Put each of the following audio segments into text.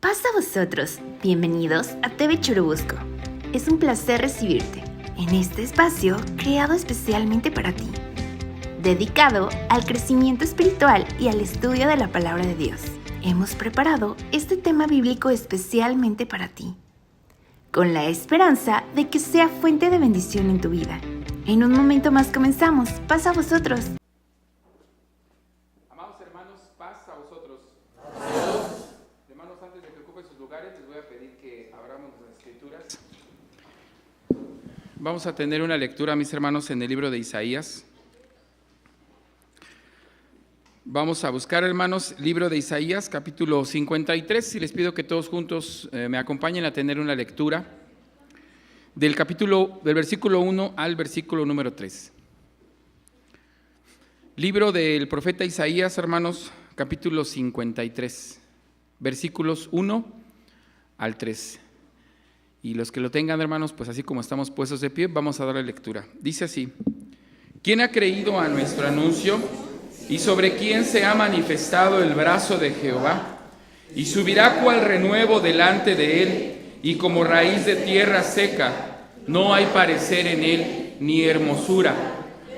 Paz a vosotros, bienvenidos a TV Churubusco. Es un placer recibirte en este espacio creado especialmente para ti, dedicado al crecimiento espiritual y al estudio de la palabra de Dios. Hemos preparado este tema bíblico especialmente para ti, con la esperanza de que sea fuente de bendición en tu vida. En un momento más comenzamos. Paz a vosotros. Amados hermanos, paz a vosotros. Hermanos, antes de que ocupen sus lugares, les voy a pedir que abramos las escrituras. Vamos a tener una lectura, mis hermanos, en el libro de Isaías. Vamos a buscar, hermanos, libro de Isaías, capítulo 53, y les pido que todos juntos me acompañen a tener una lectura del versículo 1 al versículo número 3. Libro del profeta Isaías, hermanos, capítulo 53, versículos 1 al 3. Y los que lo tengan, hermanos, pues así como estamos puestos de pie, vamos a darle lectura. Dice así: ¿Quién ha creído a nuestro anuncio? ¿Y sobre quién se ha manifestado el brazo de Jehová? Y subirá cual renuevo delante de él, y como raíz de tierra seca, no hay parecer en él, ni hermosura.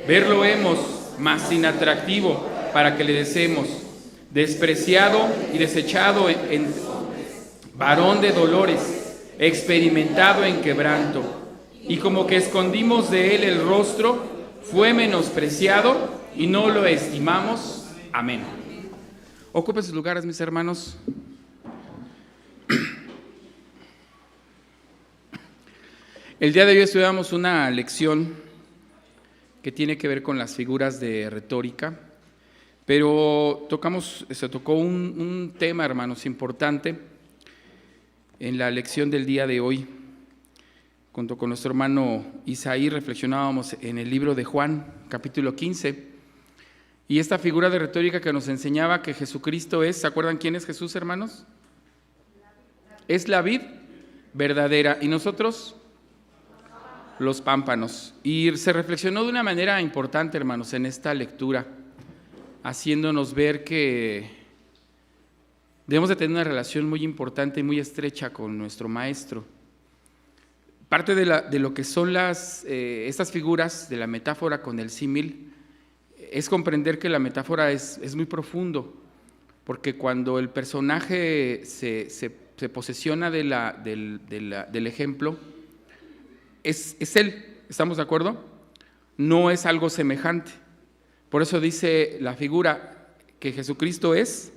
Verlo hemos, mas sin atractivo, para que le deseemos. Despreciado y desechado, en varón de dolores, experimentado en quebranto. Y como que escondimos de él el rostro, fue menospreciado y no lo estimamos. Amén. Ocupen sus lugares, mis hermanos. El día de hoy estudiamos una lección que tiene que ver con las figuras de retórica, pero se tocó un tema, hermanos, importante en la lección del día de hoy. Junto con nuestro hermano Isaí reflexionábamos en el libro de Juan, capítulo 15, y esta figura de retórica que nos enseñaba que Jesucristo es, ¿se acuerdan quién es Jesús, hermanos? Es la vid verdadera, y nosotros los pámpanos. Y se reflexionó de una manera importante, hermanos, en esta lectura, haciéndonos ver que debemos de tener una relación muy importante y muy estrecha con nuestro Maestro. Parte de lo que son estas figuras de la metáfora con el símil es comprender que la metáfora es muy profundo, porque cuando el personaje se posesiona del ejemplo, es él, ¿estamos de acuerdo? No es algo semejante. Por eso dice la figura que Jesucristo es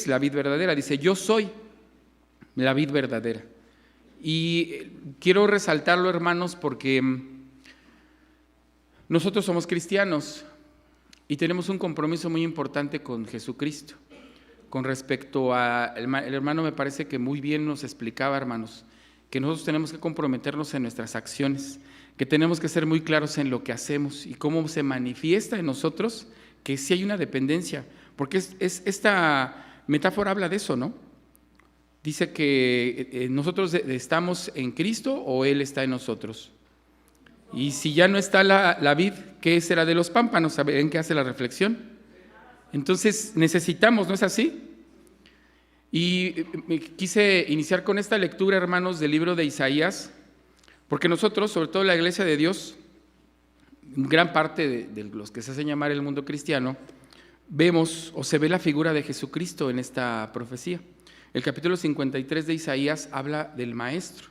la vid verdadera. Dice: yo soy la vid verdadera. Y quiero resaltarlo, hermanos, porque nosotros somos cristianos y tenemos un compromiso muy importante con Jesucristo. Con respecto a, el hermano me parece que muy bien nos explicaba, hermanos, que nosotros tenemos que comprometernos en nuestras acciones, que tenemos que ser muy claros en lo que hacemos y cómo se manifiesta en nosotros que sí hay una dependencia, porque esta metáfora habla de eso, ¿no? Dice que nosotros estamos en Cristo o Él está en nosotros. Y si ya no está la vid, ¿qué será de los pámpanos? ¿Saben qué hace la reflexión? Entonces necesitamos, ¿no es así? Y quise iniciar con esta lectura, hermanos, del libro de Isaías, porque nosotros, sobre todo la Iglesia de Dios, gran parte de los que se hacen llamar el mundo cristiano, vemos o se ve la figura de Jesucristo en esta profecía. El capítulo 53 de Isaías habla del Maestro.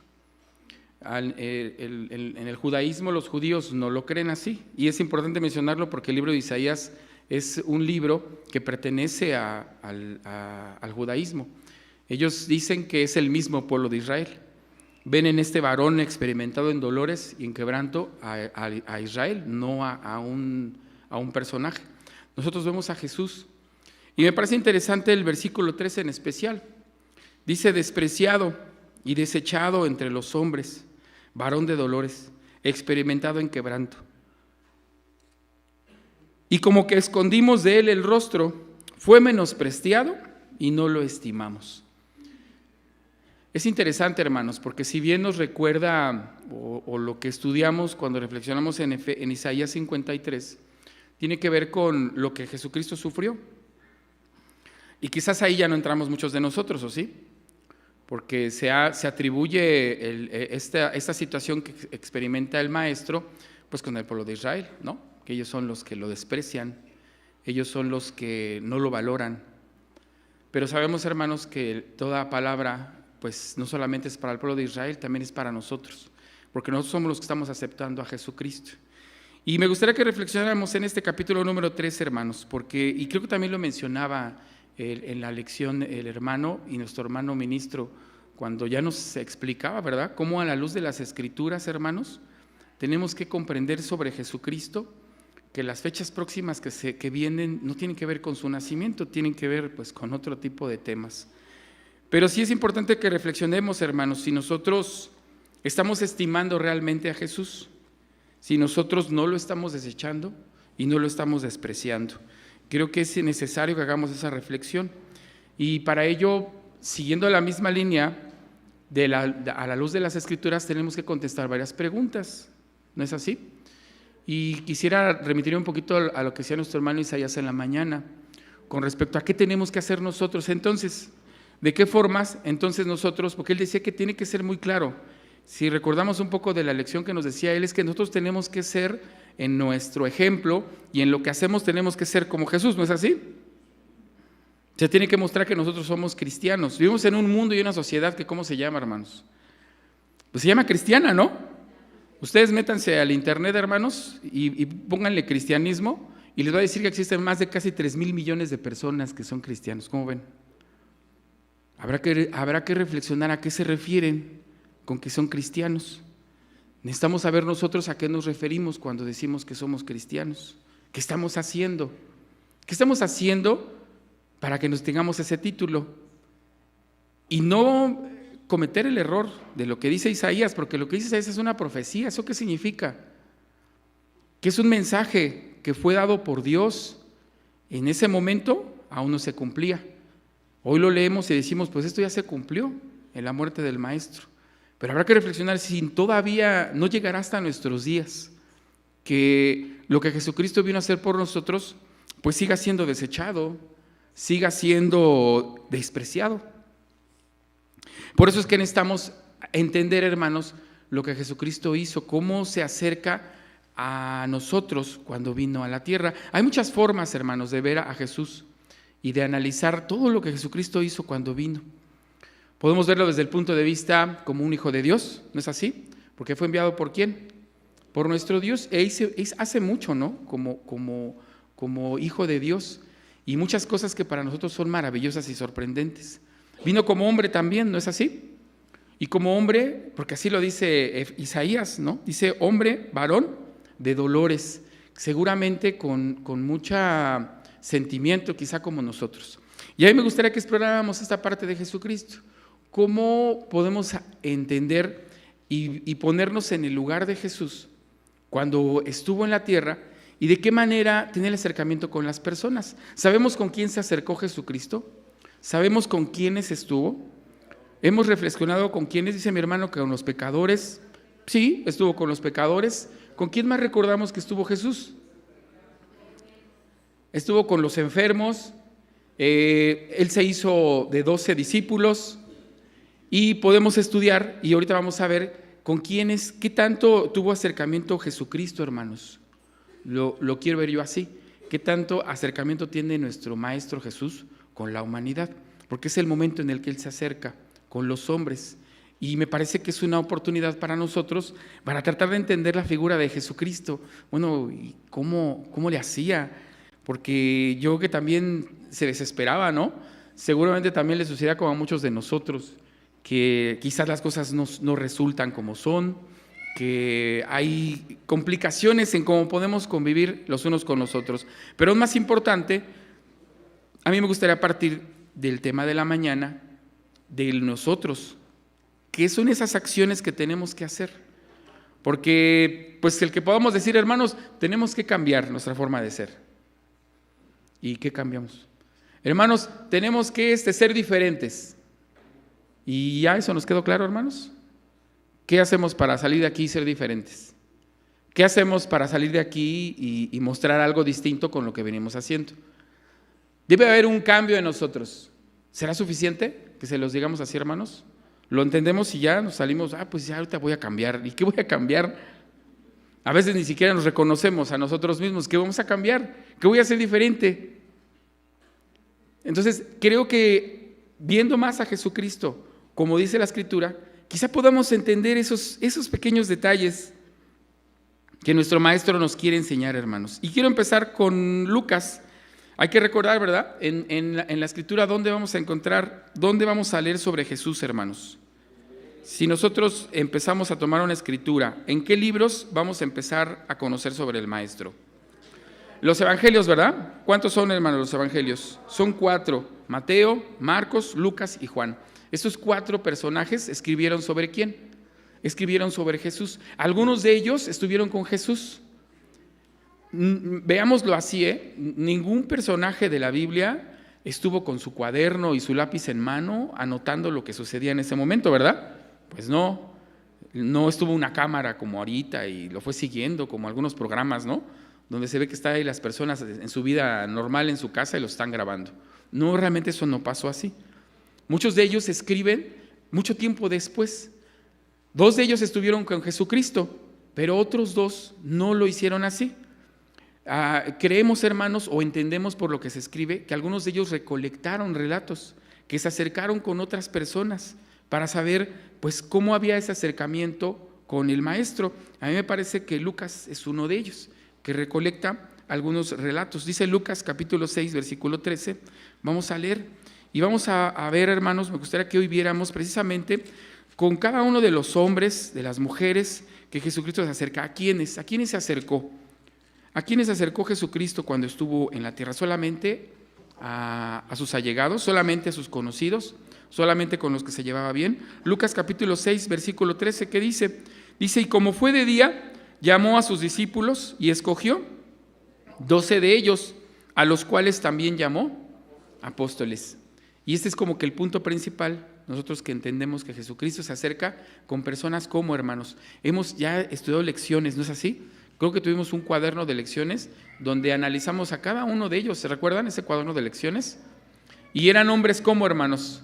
En el judaísmo los judíos no lo creen así, y es importante mencionarlo porque el libro de Isaías es un libro que pertenece al judaísmo. Ellos dicen que es el mismo pueblo de Israel. Ven en este varón experimentado en dolores y en quebranto a Israel, no a un personaje. Nosotros vemos a Jesús. Y me parece interesante el versículo 13 en especial. Dice: despreciado y desechado entre los hombres, varón de dolores, experimentado en quebranto. Y como que escondimos de él el rostro, fue menospreciado y no lo estimamos. Es interesante, hermanos, porque si bien nos recuerda o lo que estudiamos cuando reflexionamos en Isaías 53, tiene que ver con lo que Jesucristo sufrió. Y quizás ahí ya no entramos muchos de nosotros, ¿o sí? porque se atribuye esta situación que experimenta el maestro, pues con el pueblo de Israel, ¿no? Que ellos son los que lo desprecian, ellos son los que no lo valoran. Pero sabemos, hermanos, que toda palabra, pues no solamente es para el pueblo de Israel, también es para nosotros, porque nosotros somos los que estamos aceptando a Jesucristo. Y me gustaría que reflexionáramos en este capítulo número 3, hermanos, y creo que también lo mencionaba en la lección el hermano y nuestro hermano ministro, cuando ya nos explicaba, ¿verdad?, cómo a la luz de las Escrituras, hermanos, tenemos que comprender sobre Jesucristo que las fechas próximas que vienen no tienen que ver con su nacimiento, tienen que ver pues con otro tipo de temas. Pero sí es importante que reflexionemos, hermanos, si nosotros estamos estimando realmente a Jesús, si nosotros no lo estamos desechando y no lo estamos despreciando. Creo que es necesario que hagamos esa reflexión. Y para ello, siguiendo la misma línea, a la luz de las Escrituras, tenemos que contestar varias preguntas. ¿No es así? Y quisiera remitirme un poquito a lo que decía nuestro hermano Isaías en la mañana, con respecto a qué tenemos que hacer nosotros. Entonces, ¿de qué formas? Entonces nosotros, porque él decía que tiene que ser muy claro. Si recordamos un poco de la lección que nos decía él, es que nosotros tenemos que ser en nuestro ejemplo y en lo que hacemos tenemos que ser como Jesús, ¿no es así? Se tiene que mostrar que nosotros somos cristianos. Vivimos en un mundo y una sociedad que, ¿cómo se llama, hermanos? Pues se llama cristiana, ¿no? Ustedes métanse al internet, hermanos, y pónganle cristianismo y les voy a decir que existen más de casi 3,000 millones de personas que son cristianos. ¿Cómo ven? Habrá que reflexionar a qué se refieren con que son cristianos. Necesitamos saber nosotros a qué nos referimos cuando decimos que somos cristianos. ¿Qué estamos haciendo? ¿Qué estamos haciendo para que nos tengamos ese título? Y no cometer el error de lo que dice Isaías, porque lo que dice Isaías es una profecía. ¿Eso qué significa? Que es un mensaje que fue dado por Dios. En ese momento aún no se cumplía. Hoy lo leemos y decimos, pues esto ya se cumplió en la muerte del Maestro. Pero habrá que reflexionar si todavía no llegará hasta nuestros días, que lo que Jesucristo vino a hacer por nosotros, pues siga siendo desechado, siga siendo despreciado. Por eso es que necesitamos entender, hermanos, lo que Jesucristo hizo, cómo se acerca a nosotros cuando vino a la tierra. Hay muchas formas, hermanos, de ver a Jesús y de analizar todo lo que Jesucristo hizo cuando vino. Podemos verlo desde el punto de vista como un hijo de Dios, ¿no es así? Porque fue enviado ¿por quién? Por nuestro Dios. Hace mucho, ¿no? Como hijo de Dios. Y muchas cosas que para nosotros son maravillosas y sorprendentes. Vino como hombre también, ¿no es así? Y como hombre, porque así lo dice Isaías, ¿no? Dice hombre, varón de dolores, seguramente con mucho sentimiento, quizá como nosotros. Y ahí me gustaría que exploráramos esta parte de Jesucristo. ¿Cómo podemos entender y ponernos en el lugar de Jesús cuando estuvo en la tierra y de qué manera tenía el acercamiento con las personas? ¿Sabemos con quién se acercó Jesucristo? ¿Sabemos con quiénes estuvo? ¿Hemos reflexionado con quiénes? Dice mi hermano que con los pecadores. Sí, estuvo con los pecadores. ¿Con quién más recordamos que estuvo Jesús? Estuvo con los enfermos. Él se hizo de 12 discípulos. Y podemos estudiar, y ahorita vamos a ver con quiénes, qué tanto tuvo acercamiento Jesucristo, hermanos. Lo quiero ver yo así. ¿Qué tanto acercamiento tiene nuestro Maestro Jesús con la humanidad? Porque es el momento en el que Él se acerca con los hombres. Y me parece que es una oportunidad para nosotros para tratar de entender la figura de Jesucristo. Bueno, ¿y cómo le hacía? Porque yo creo que también se desesperaba, ¿no? Seguramente también le sucedía como a muchos de nosotros, que quizás las cosas no resultan como son, que hay complicaciones en cómo podemos convivir los unos con los otros. Pero es más importante, a mí me gustaría partir del tema de la mañana, de nosotros. ¿Qué son esas acciones que tenemos que hacer? Porque, pues el que podamos decir, hermanos, tenemos que cambiar nuestra forma de ser. ¿Y qué cambiamos? Hermanos, tenemos que ser diferentes. ¿Y ya eso nos quedó claro, hermanos? ¿Qué hacemos para salir de aquí y ser diferentes? ¿Qué hacemos para salir de aquí y mostrar algo distinto con lo que venimos haciendo? Debe haber un cambio en nosotros. ¿Será suficiente que se los digamos así, hermanos? lo entendemos y ya nos salimos, pues ya ahorita voy a cambiar. ¿Y qué voy a cambiar? A veces ni siquiera nos reconocemos a nosotros mismos. ¿Qué vamos a cambiar? ¿Qué voy a hacer diferente? Entonces, creo que viendo más a Jesucristo, como dice la Escritura, quizá podamos entender esos pequeños detalles que nuestro Maestro nos quiere enseñar, hermanos. Y quiero empezar con Lucas. Hay que recordar, ¿verdad? En la Escritura, ¿dónde vamos a leer sobre Jesús, hermanos? Si nosotros empezamos a tomar una escritura, ¿en qué libros vamos a empezar a conocer sobre el Maestro? Los evangelios, ¿verdad? ¿Cuántos son, hermanos, los evangelios? Son 4, Mateo, Marcos, Lucas y Juan. Estos 4 personajes escribieron ¿sobre quién? Escribieron sobre Jesús. Algunos de ellos estuvieron con Jesús. Veámoslo así, ningún personaje de la Biblia estuvo con su cuaderno y su lápiz en mano anotando lo que sucedía en ese momento, ¿verdad? Pues no estuvo una cámara como ahorita y lo fue siguiendo como algunos programas, ¿no? Donde se ve que están ahí las personas en su vida normal en su casa y lo están grabando. No, realmente eso no pasó así. Muchos de ellos escriben mucho tiempo después. 2 de ellos estuvieron con Jesucristo, pero otros 2 no lo hicieron así. Creemos, hermanos, o entendemos por lo que se escribe, que algunos de ellos recolectaron relatos, que se acercaron con otras personas para saber pues cómo había ese acercamiento con el Maestro. A mí me parece que Lucas es uno de ellos, que recolecta algunos relatos. Dice Lucas capítulo 6, versículo 13, vamos a leer y vamos a ver, hermanos, me gustaría que hoy viéramos precisamente con cada uno de los hombres, de las mujeres, que Jesucristo se acerca. ¿A quiénes se acercó? ¿A quiénes se acercó Jesucristo cuando estuvo en la tierra? ¿Solamente a sus allegados? ¿Solamente a sus conocidos? ¿Solamente con los que se llevaba bien? Lucas capítulo 6, versículo 13, ¿qué dice? Dice, y como fue de día, llamó a sus discípulos y escogió 12 de ellos, a los cuales también llamó apóstoles. Y este es como que el punto principal, nosotros que entendemos que Jesucristo se acerca con personas como hermanos. Hemos ya estudiado lecciones, ¿no es así? Creo que tuvimos un cuaderno de lecciones donde analizamos a cada uno de ellos. ¿Se recuerdan ese cuaderno de lecciones? Y eran hombres como hermanos.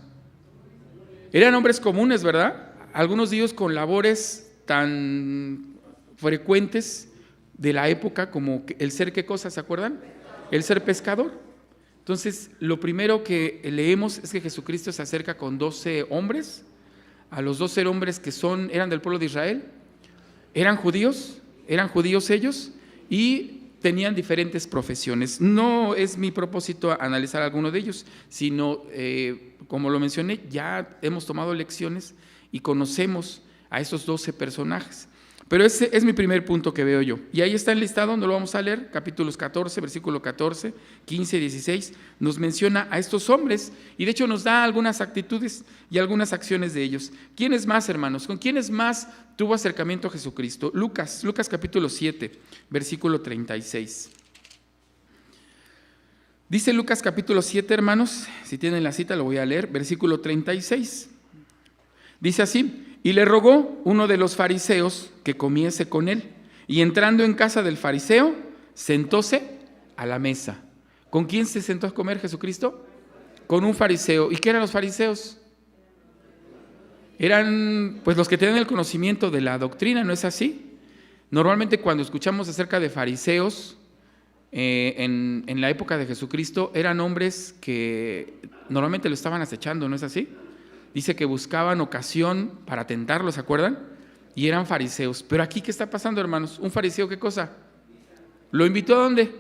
Eran hombres comunes, ¿verdad? Algunos de ellos con labores tan frecuentes de la época como el ser, ¿qué cosa? ¿Se acuerdan? El ser pescador. Entonces, lo primero que leemos es que Jesucristo se acerca con 12 hombres, a los 12 hombres que eran del pueblo de Israel, eran judíos ellos y tenían diferentes profesiones. No es mi propósito analizar alguno de ellos, sino, como lo mencioné, ya hemos tomado lecciones y conocemos a esos 12 personajes. Pero ese es mi primer punto que veo yo. Y ahí está enlistado, donde lo vamos a leer, capítulos 14, versículo 14, 15, 16, nos menciona a estos hombres y de hecho nos da algunas actitudes y algunas acciones de ellos. ¿Quiénes más, hermanos? ¿Con quiénes más tuvo acercamiento a Jesucristo? Lucas capítulo 7, versículo 36. Dice Lucas capítulo 7, hermanos, si tienen la cita lo voy a leer, versículo 36. Dice así, y le rogó uno de los fariseos que comiese con él, y entrando en casa del fariseo, sentóse a la mesa. ¿Con quién se sentó a comer Jesucristo? Con un fariseo. ¿Y qué eran los fariseos? Eran pues los que tenían el conocimiento de la doctrina, ¿no es así? Normalmente cuando escuchamos acerca de fariseos, en la época de Jesucristo, eran hombres que normalmente lo estaban acechando, ¿no es así? Dice que buscaban ocasión para tentarlo, ¿se acuerdan? Y eran fariseos. Pero aquí, ¿qué está pasando, hermanos? ¿Un fariseo qué cosa? ¿Lo invitó a dónde?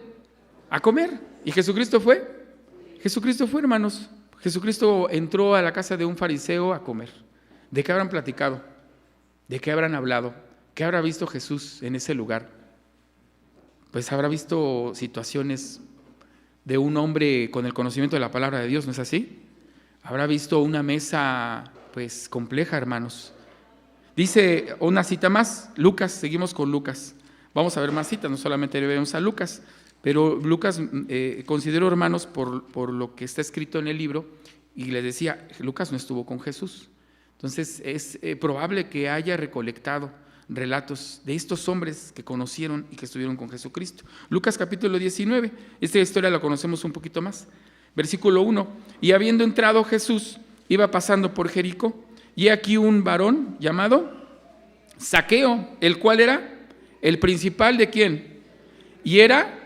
A comer. ¿Y Jesucristo fue? Jesucristo fue, hermanos. Jesucristo entró a la casa de un fariseo a comer. ¿De qué habrán platicado? ¿De qué habrán hablado? ¿Qué habrá visto Jesús en ese lugar? Pues habrá visto situaciones de un hombre con el conocimiento de la palabra de Dios, ¿no es así? Habrá visto una mesa pues compleja, hermanos. Dice una cita más, Lucas, seguimos con Lucas. Vamos a ver más citas, no solamente vemos a Lucas, pero Lucas considero, hermanos, por lo que está escrito en el libro, y les decía, Lucas no estuvo con Jesús. Entonces es probable que haya recolectado relatos de estos hombres que conocieron y que estuvieron con Jesucristo. Lucas capítulo 19, esta historia la conocemos un poquito más. Versículo 1, y habiendo entrado Jesús, iba pasando por Jericó, y aquí un varón llamado Zaqueo, el cual era el principal de ¿quién? Y era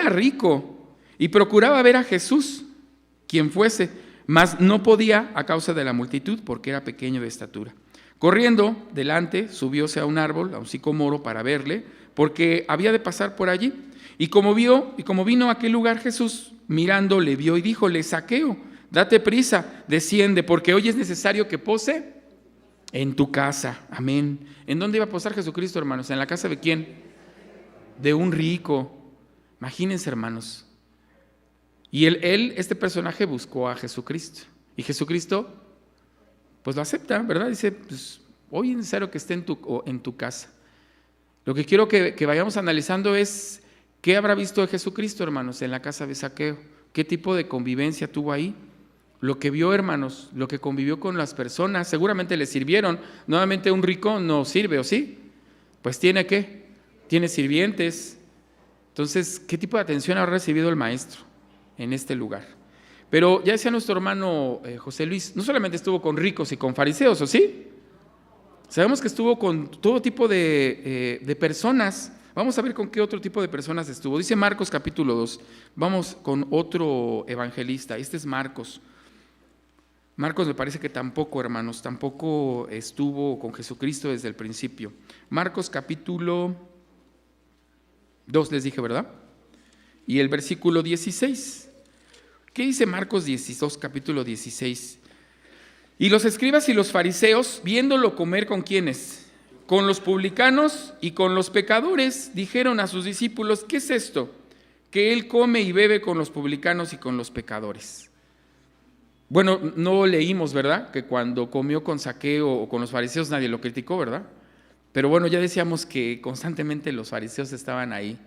rico y procuraba ver a Jesús, quien fuese, mas no podía a causa de la multitud, porque era pequeño de estatura. Corriendo delante, subióse a un árbol, a un sicomoro, para verle, porque había de pasar por allí. Y como vino a aquel lugar Jesús, mirando, le vio y díjole: Zaqueo, date prisa, desciende, porque hoy es necesario que pose en tu casa. Amén. ¿En dónde iba a posar Jesucristo, hermanos? ¿En la casa de quién? De un rico. Imagínense, hermanos. Y este personaje buscó a Jesucristo. Y Jesucristo, pues lo acepta, ¿verdad? Dice, pues hoy es necesario que esté en tu casa. Lo que quiero que vayamos analizando es qué habrá visto de Jesucristo, hermanos, en la casa de Zaqueo. ¿Qué tipo de convivencia tuvo ahí? Lo que vio, hermanos, lo que convivió con las personas, seguramente le sirvieron. Nuevamente, un rico no sirve, ¿o sí? Pues tiene ¿qué? Tiene sirvientes. Entonces, ¿qué tipo de atención ha recibido el maestro en este lugar? Pero ya decía nuestro hermano José Luis, no solamente estuvo con ricos y con fariseos, ¿o sí? Sabemos que estuvo con todo tipo de personas. Vamos a ver con qué otro tipo de personas estuvo. Dice Marcos capítulo 2. Vamos con otro evangelista. Este es Marcos. Marcos me parece que tampoco, hermanos, tampoco estuvo con Jesucristo desde el principio. Marcos capítulo 2 les dije, ¿verdad? Y el versículo 16. ¿Qué dice Marcos 12, capítulo 16? Y los escribas y los fariseos, viéndolo comer ¿con quiénes? Con los publicanos y con los pecadores, dijeron a sus discípulos: ¿qué es esto? Que él come y bebe con los publicanos y con los pecadores. Bueno, no leímos, ¿verdad? Que cuando comió con Zaqueo o con los fariseos nadie lo criticó, ¿verdad? Pero bueno, ya decíamos que constantemente los fariseos estaban ahí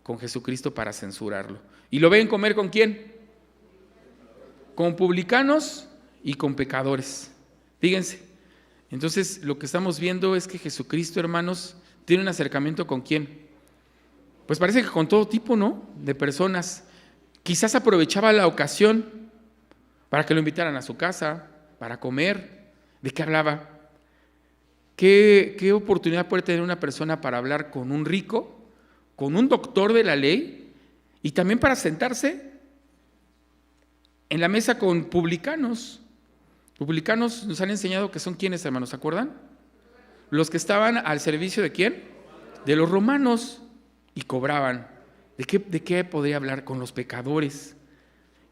con Jesucristo para censurarlo. ¿Y lo ven comer con quién? Con publicanos y con pecadores. Fíjense. Entonces, lo que estamos viendo es que Jesucristo, hermanos, tiene un acercamiento ¿con quién? Pues parece que con todo tipo, ¿no? De personas. Quizás aprovechaba la ocasión para que lo invitaran a su casa, para comer. ¿De qué hablaba? ¿Qué oportunidad puede tener una persona para hablar con un rico, con un doctor de la ley y también para sentarse en la mesa con publicanos? Publicanos nos han enseñado que son ¿quiénes, hermanos? ¿Se acuerdan? Los que estaban al servicio ¿de quién? De los romanos y cobraban. ¿De qué podría hablar? Con los pecadores.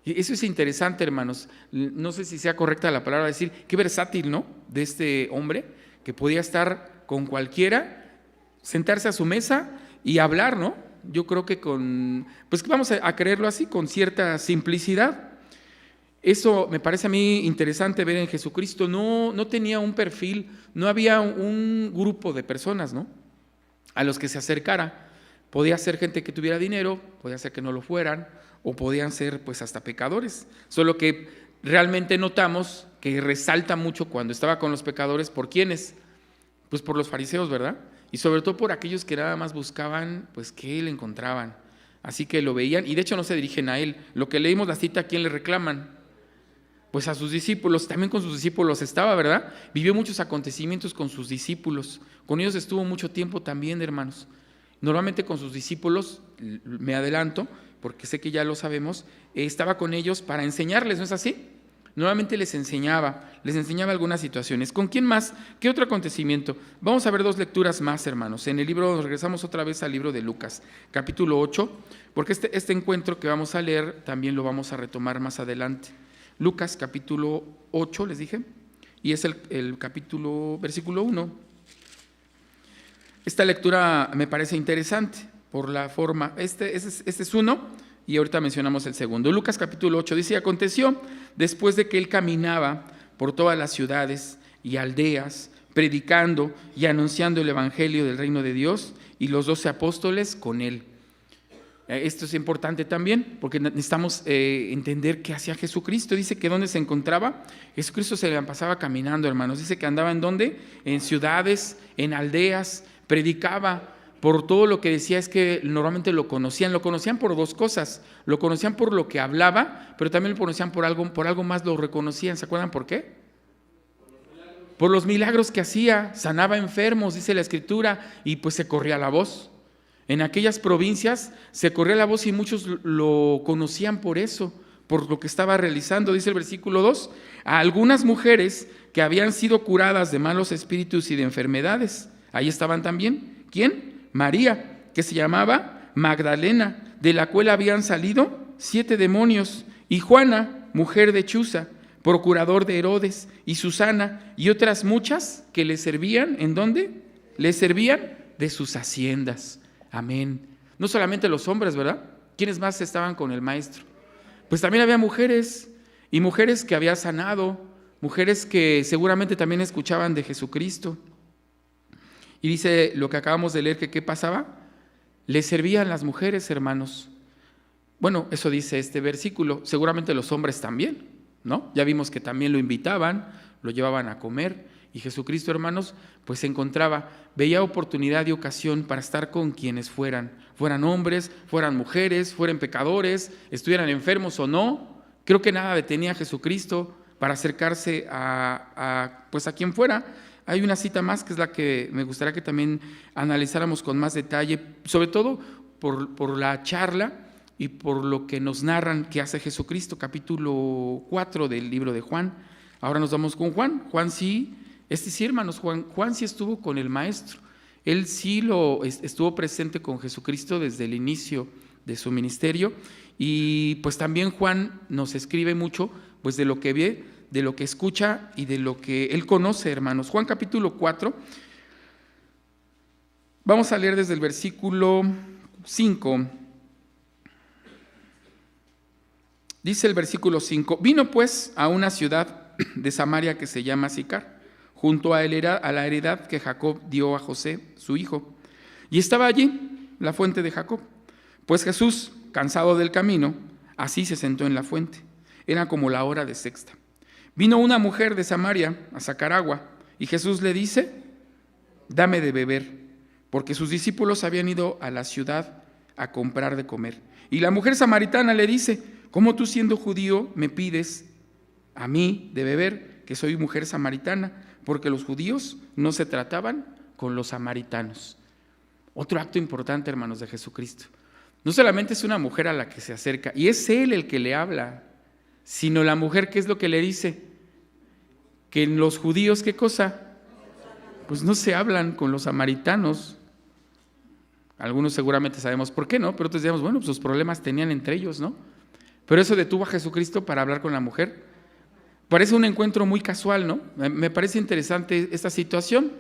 Y eso es interesante, hermanos. No sé si sea correcta la palabra decir, qué versátil, ¿no? De este hombre, que podía estar con cualquiera, sentarse a su mesa y hablar, ¿no? Yo creo que pues vamos a creerlo así, con cierta simplicidad. Eso me parece a mí interesante ver en Jesucristo. No tenía un perfil, no había un grupo de personas, ¿no? A los que se acercara. Podía ser gente que tuviera dinero, podía ser que no lo fueran, o podían ser pues hasta pecadores. Solo que realmente notamos que resalta mucho cuando estaba con los pecadores. ¿Por quiénes? Pues por los fariseos, ¿verdad? Y sobre todo por aquellos que nada más buscaban pues que él encontraban. Así que lo veían y de hecho no se dirigen a él. Lo que leímos la cita, ¿a quién le reclaman? Pues a sus discípulos. También con sus discípulos estaba, ¿verdad? Vivió muchos acontecimientos con sus discípulos. Con ellos estuvo mucho tiempo también, hermanos. Normalmente con sus discípulos, me adelanto, porque sé que ya lo sabemos, estaba con ellos para enseñarles, ¿no es así? Nuevamente les enseñaba algunas situaciones. ¿Con quién más? ¿Qué otro acontecimiento? Vamos a ver 2 lecturas más, hermanos. En el libro, regresamos otra vez al libro de Lucas, capítulo 8, porque este encuentro que vamos a leer también lo vamos a retomar más adelante. Lucas, capítulo 8, les dije, y es el capítulo, versículo 1. Esta lectura me parece interesante por la forma. Este es uno y ahorita mencionamos el segundo. Lucas capítulo 8 dice: aconteció después de que él caminaba por todas las ciudades y aldeas, predicando y anunciando el evangelio del reino de Dios, y los 12 apóstoles con él. Esto es importante también porque necesitamos entender qué hacía Jesucristo. Dice que ¿dónde se encontraba? Jesucristo se le pasaba caminando, hermanos. Dice que andaba ¿en dónde? En ciudades, en aldeas, predicaba. Por todo lo que decía es que normalmente lo conocían por 2 cosas. Lo conocían por lo que hablaba, pero también lo conocían por algo más, lo reconocían. ¿Se acuerdan por qué? por los milagros que hacía, sanaba enfermos, dice la Escritura, y pues se corría la voz. En aquellas provincias se corría la voz y muchos lo conocían por eso, por lo que estaba realizando. Dice el versículo 2, a algunas mujeres que habían sido curadas de malos espíritus y de enfermedades. Ahí estaban también. ¿Quién? María, que se llamaba Magdalena, de la cual habían salido 7 demonios, y Juana, mujer de Chuza, procurador de Herodes, y Susana, y otras muchas que le servían. ¿En dónde? Le servían de sus haciendas. Amén. No solamente los hombres, ¿verdad? ¿Quiénes más estaban con el maestro? Pues también había mujeres, y mujeres que había sanado, mujeres que seguramente también escuchaban de Jesucristo. Y dice lo que acabamos de leer, que ¿qué pasaba? Le servían las mujeres, hermanos. Bueno, eso dice este versículo. Seguramente los hombres también, ¿no? Ya vimos que también lo invitaban, lo llevaban a comer. Y Jesucristo, hermanos, pues se encontraba, veía oportunidad y ocasión para estar con quienes fueran hombres, fueran mujeres, fueran pecadores, estuvieran enfermos o no. Creo que nada detenía a Jesucristo para acercarse a quien fuera. Hay una cita más que es la que me gustaría que también analizáramos con más detalle, sobre todo por la charla y por lo que nos narran que hace Jesucristo, capítulo 4 del libro de Juan. Ahora nos vamos con Juan. Juan sí, hermanos, Juan sí estuvo con el maestro. Él sí estuvo presente con Jesucristo desde el inicio de su ministerio, y pues también Juan nos escribe mucho pues de lo que ve, de lo que escucha y de lo que él conoce, hermanos. Juan capítulo 4, vamos a leer desde el versículo 5. Dice el versículo 5, vino pues a una ciudad de Samaria que se llama Sicar, junto a la heredad que Jacob dio a José, su hijo. Y estaba allí la fuente de Jacob. Pues Jesús, cansado del camino, así se sentó en la fuente. Era como la hora de sexta. Vino una mujer de Samaria a sacar agua, y Jesús le dice, dame de beber, porque sus discípulos habían ido a la ciudad a comprar de comer. Y la mujer samaritana le dice, ¿cómo tú siendo judío me pides a mí de beber, que soy mujer samaritana? Porque los judíos no se trataban con los samaritanos. Otro acto importante, hermanos, de Jesucristo. No solamente es una mujer a la que se acerca, y es Él el que le habla, sino la mujer, ¿qué es lo que le dice? Que en los judíos, ¿qué cosa? Pues no se hablan con los samaritanos. Algunos seguramente sabemos por qué, ¿no? Pero otros decíamos, bueno, pues sus problemas tenían entre ellos, ¿no? Pero eso detuvo a Jesucristo para hablar con la mujer. Parece un encuentro muy casual, ¿no? Me parece interesante esta situación.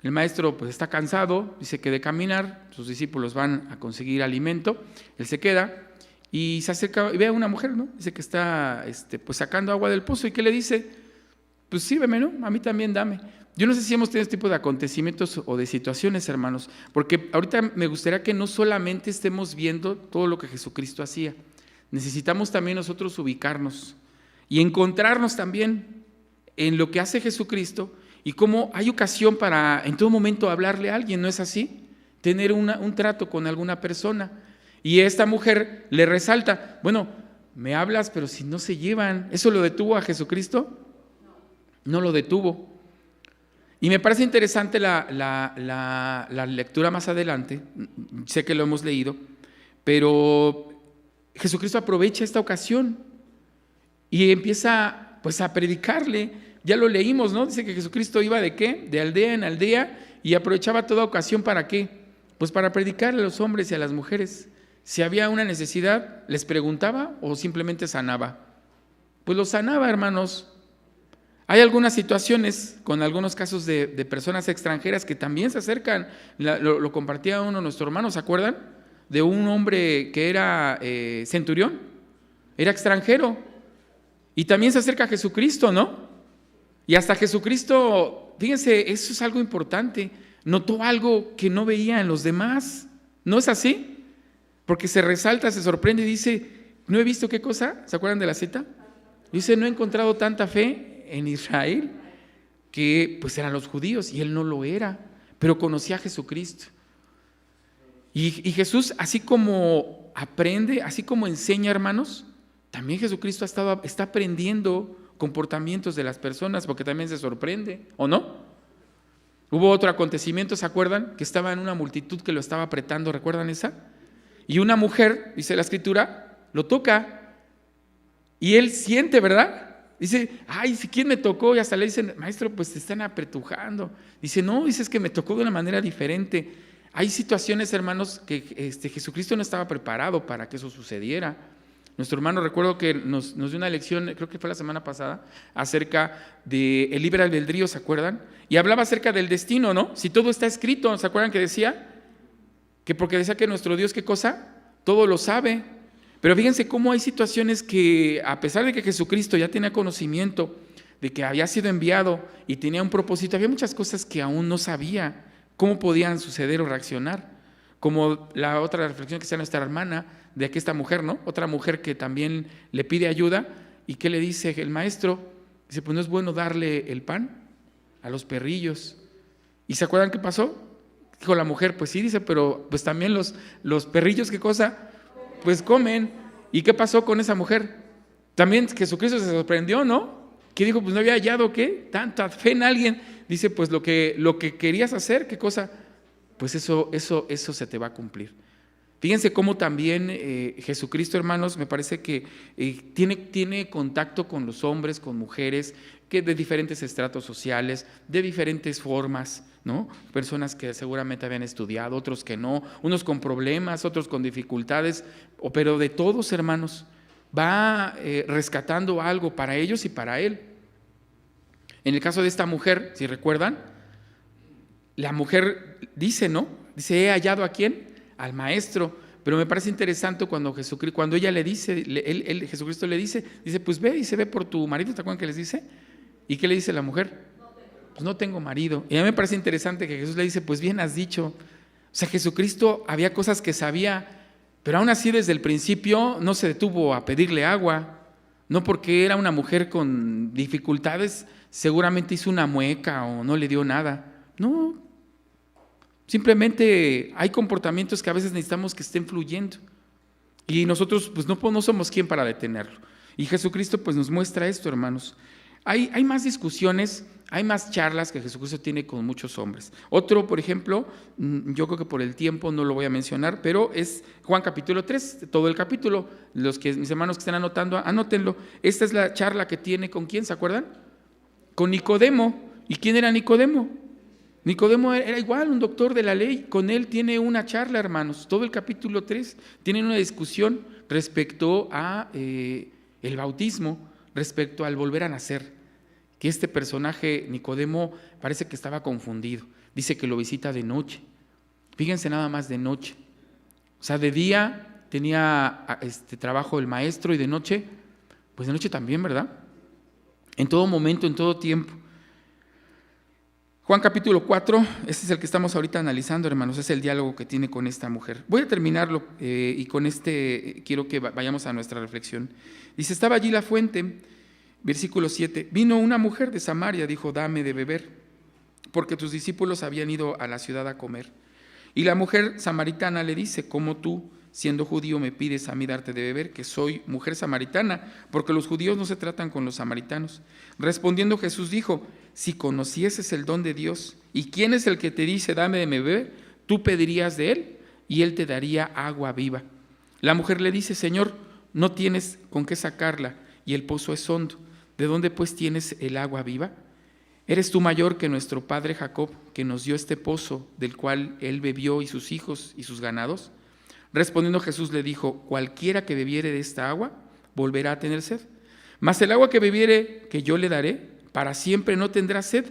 El maestro pues está cansado, dice que de caminar, sus discípulos van a conseguir alimento, él se queda y se acerca y ve a una mujer, ¿no? Dice que está pues sacando agua del pozo, y que le dice, pues sírveme, ¿no? A mí también dame. Yo no sé si hemos tenido este tipo de acontecimientos o de situaciones, hermanos, porque ahorita me gustaría que no solamente estemos viendo todo lo que Jesucristo hacía, necesitamos también nosotros ubicarnos y encontrarnos también en lo que hace Jesucristo y cómo hay ocasión para en todo momento hablarle a alguien, ¿no es así? Tener un trato con alguna persona. Y esta mujer le resalta, bueno, me hablas, pero si no se llevan. ¿Eso lo detuvo a Jesucristo? No lo detuvo. Y me parece interesante la lectura más adelante, sé que lo hemos leído, pero Jesucristo aprovecha esta ocasión y empieza pues a predicarle. Ya lo leímos, ¿no? Dice que Jesucristo iba ¿de qué? De aldea en aldea, y aprovechaba toda ocasión ¿para qué? Pues para predicarle a los hombres y a las mujeres. Si había una necesidad, les preguntaba o simplemente sanaba. Pues los sanaba, hermanos. Hay algunas situaciones con algunos casos de personas extranjeras que también se acercan. Lo compartía uno de nuestros hermanos, ¿se acuerdan? De un hombre que era centurión, era extranjero, y también se acerca a Jesucristo, ¿no? Y hasta Jesucristo, fíjense, eso es algo importante, notó algo que no veía en los demás. ¿No es así? Porque se resalta, se sorprende y dice, ¿no he visto qué cosa? ¿Se acuerdan de la cita? Dice, no he encontrado tanta fe en Israel, que pues eran los judíos, y él no lo era, pero conocía a Jesucristo. Y Jesús, así como aprende, así como enseña, hermanos, también Jesucristo está aprendiendo comportamientos de las personas, porque también se sorprende, ¿o no? Hubo otro acontecimiento, ¿se acuerdan? Que estaba en una multitud que lo estaba apretando, ¿recuerdan esa? Y una mujer, dice la escritura, lo toca y él siente, ¿verdad? Dice, ay, si quién me tocó, y hasta le dicen, maestro, pues te están apretujando. Dice, no, dice, es que me tocó de una manera diferente. Hay situaciones, hermanos, que Jesucristo no estaba preparado para que eso sucediera. Nuestro hermano, recuerdo que nos dio una lección, creo que fue la semana pasada, acerca del libre albedrío, ¿se acuerdan? Y hablaba acerca del destino, ¿no? Si todo está escrito, ¿se acuerdan que decía? Que porque decía que nuestro Dios, ¿qué cosa? Todo lo sabe. Pero fíjense cómo hay situaciones que, a pesar de que Jesucristo ya tenía conocimiento de que había sido enviado y tenía un propósito, había muchas cosas que aún no sabía cómo podían suceder o reaccionar. Como la otra reflexión que hacía nuestra hermana, de aquí esta mujer, ¿no? Otra mujer que también le pide ayuda, ¿y qué le dice el maestro? Dice, pues no es bueno darle el pan a los perrillos. ¿Y se acuerdan qué pasó? Dijo la mujer, pues sí, dice, pero pues también los perrillos, ¿qué cosa? Pues comen. ¿Y qué pasó con esa mujer? También Jesucristo se sorprendió, ¿no? Que dijo, pues no había hallado, ¿qué? Tanta fe en alguien. Dice, pues lo que querías hacer, ¿qué cosa? Pues eso se te va a cumplir. Fíjense cómo también Jesucristo, hermanos, me parece que tiene contacto con los hombres, con mujeres, que de diferentes estratos sociales, de diferentes formas, ¿no? Personas que seguramente habían estudiado, otros que no, unos con problemas, otros con dificultades, pero de todos, hermanos, va rescatando algo para ellos y para él. En el caso de esta mujer, si recuerdan, la mujer dice, ¿no? Dice, ¿he hallado a quién? Al maestro. Pero me parece interesante cuando ella le dice, Jesucristo le dice, pues ve por tu marido, ¿te acuerdan que les dice? ¿Y qué le dice la mujer? Pues no tengo marido. Y a mí me parece interesante que Jesús le dice, pues bien has dicho. O sea, Jesucristo había cosas que sabía, pero aún así desde el principio no se detuvo a pedirle agua. No porque era una mujer con dificultades, seguramente hizo una mueca o no le dio nada. No, simplemente hay comportamientos que a veces necesitamos que estén fluyendo. Y nosotros pues no somos quien para detenerlo. Y Jesucristo pues nos muestra esto, hermanos. Hay más discusiones, hay más charlas que Jesucristo tiene con muchos hombres. Otro, por ejemplo, yo creo que por el tiempo no lo voy a mencionar, pero es Juan capítulo 3, todo el capítulo. Mis hermanos que estén anotando, anótenlo. Esta es la charla que tiene ¿con quién? ¿Se acuerdan? Con Nicodemo. ¿Y quién era Nicodemo? Nicodemo era igual, un doctor de la ley. Con él tiene una charla, hermanos. Todo el capítulo 3 tienen una discusión respecto a el bautismo, respecto al volver a nacer. Que este personaje, Nicodemo, parece que estaba confundido. Dice que lo visita de noche. Fíjense nada más, de noche. O sea, de día tenía trabajo el maestro y de noche, pues de noche también, ¿verdad? En todo momento, en todo tiempo. Juan capítulo 4, este es el que estamos ahorita analizando, hermanos, es el diálogo que tiene con esta mujer. Voy a terminarlo y con quiero que vayamos a nuestra reflexión. Dice, estaba allí la fuente, versículo 7, vino una mujer de Samaria, dijo, dame de beber, porque tus discípulos habían ido a la ciudad a comer. Y la mujer samaritana le dice, ¿cómo tú, siendo judío, me pides a mí darte de beber, que soy mujer samaritana? Porque los judíos no se tratan con los samaritanos. Respondiendo Jesús dijo, si conocieses el don de Dios, ¿y quién es el que te dice, dame de beber? Tú pedirías de él, y él te daría agua viva. La mujer le dice, Señor, no tienes con qué sacarla, y el pozo es hondo. ¿De dónde pues tienes el agua viva? ¿Eres tú mayor que nuestro padre Jacob, que nos dio este pozo, del cual él bebió y sus hijos y sus ganados? Respondiendo Jesús le dijo, cualquiera que bebiere de esta agua, volverá a tener sed. Mas el agua que bebiere, que yo le daré, para siempre no tendrá sed.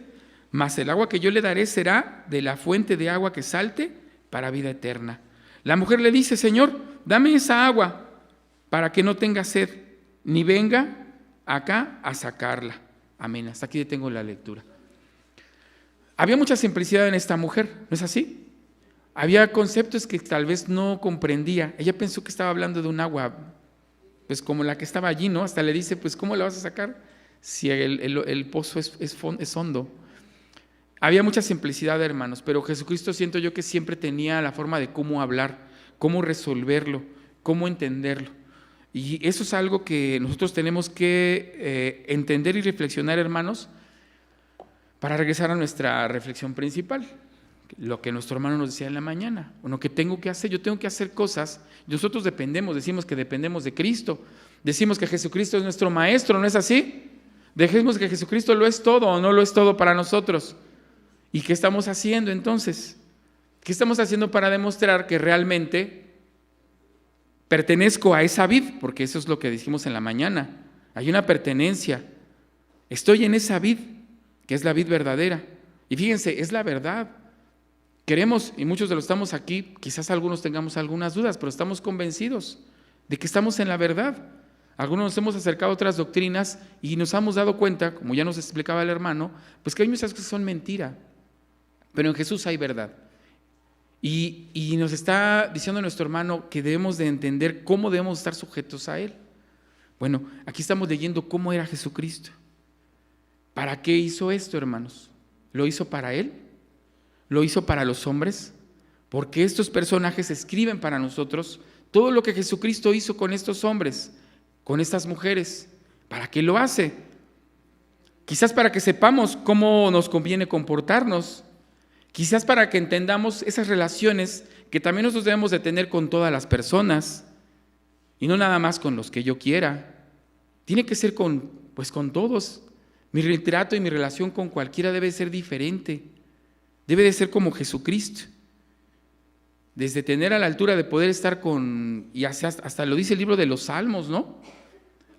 Mas el agua que yo le daré será de la fuente de agua que salte para vida eterna. La mujer le dice, Señor, dame esa agua, para que no tenga sed, ni venga acá a sacarla. Amén. Hasta aquí detengo la lectura. Había mucha simplicidad en esta mujer, ¿no es así? Había conceptos que tal vez no comprendía. Ella pensó que estaba hablando de un agua, pues como la que estaba allí, ¿no? Hasta le dice, pues ¿cómo la vas a sacar si el pozo es hondo? Había mucha simplicidad, hermanos, pero Jesucristo siento yo que siempre tenía la forma de cómo hablar, cómo resolverlo, cómo entenderlo. Y eso es algo que nosotros tenemos que entender y reflexionar, hermanos, para regresar a nuestra reflexión principal. Lo que nuestro hermano nos decía en la mañana, bueno, ¿qué tengo que hacer? Yo tengo que hacer cosas. Nosotros decimos que dependemos de Cristo, decimos que Jesucristo es nuestro maestro, ¿no es así? Dejemos que Jesucristo lo es todo o no lo es todo para nosotros. ¿Y qué estamos haciendo entonces? ¿Qué estamos haciendo para demostrar que realmente pertenezco a esa vid? Porque eso es lo que dijimos en la mañana, hay una pertenencia, estoy en esa vid, que es la vid verdadera. Y fíjense, es la verdad. Queremos, y muchos de los que estamos aquí, quizás algunos tengamos algunas dudas, pero estamos convencidos de que estamos en la verdad. Algunos nos hemos acercado a otras doctrinas y nos hemos dado cuenta, como ya nos explicaba el hermano, pues que hay muchas cosas que son mentira, pero en Jesús hay verdad. Y nos está diciendo nuestro hermano que debemos de entender cómo debemos estar sujetos a Él. Bueno, aquí estamos leyendo cómo era Jesucristo. ¿Para qué hizo esto, hermanos? ¿Lo hizo para Él? ¿Lo hizo para los hombres? Porque estos personajes escriben para nosotros todo lo que Jesucristo hizo con estos hombres, con estas mujeres. ¿Para qué lo hace? Quizás para que sepamos cómo nos conviene comportarnos. Quizás para que entendamos esas relaciones que también nosotros debemos de tener con todas las personas y no nada más con los que yo quiera. Tiene que ser con todos. Mi trato y mi relación con cualquiera debe ser diferente. Debe de ser como Jesucristo. Desde tener a la altura de poder estar con, y hasta lo dice el libro de los Salmos, ¿no?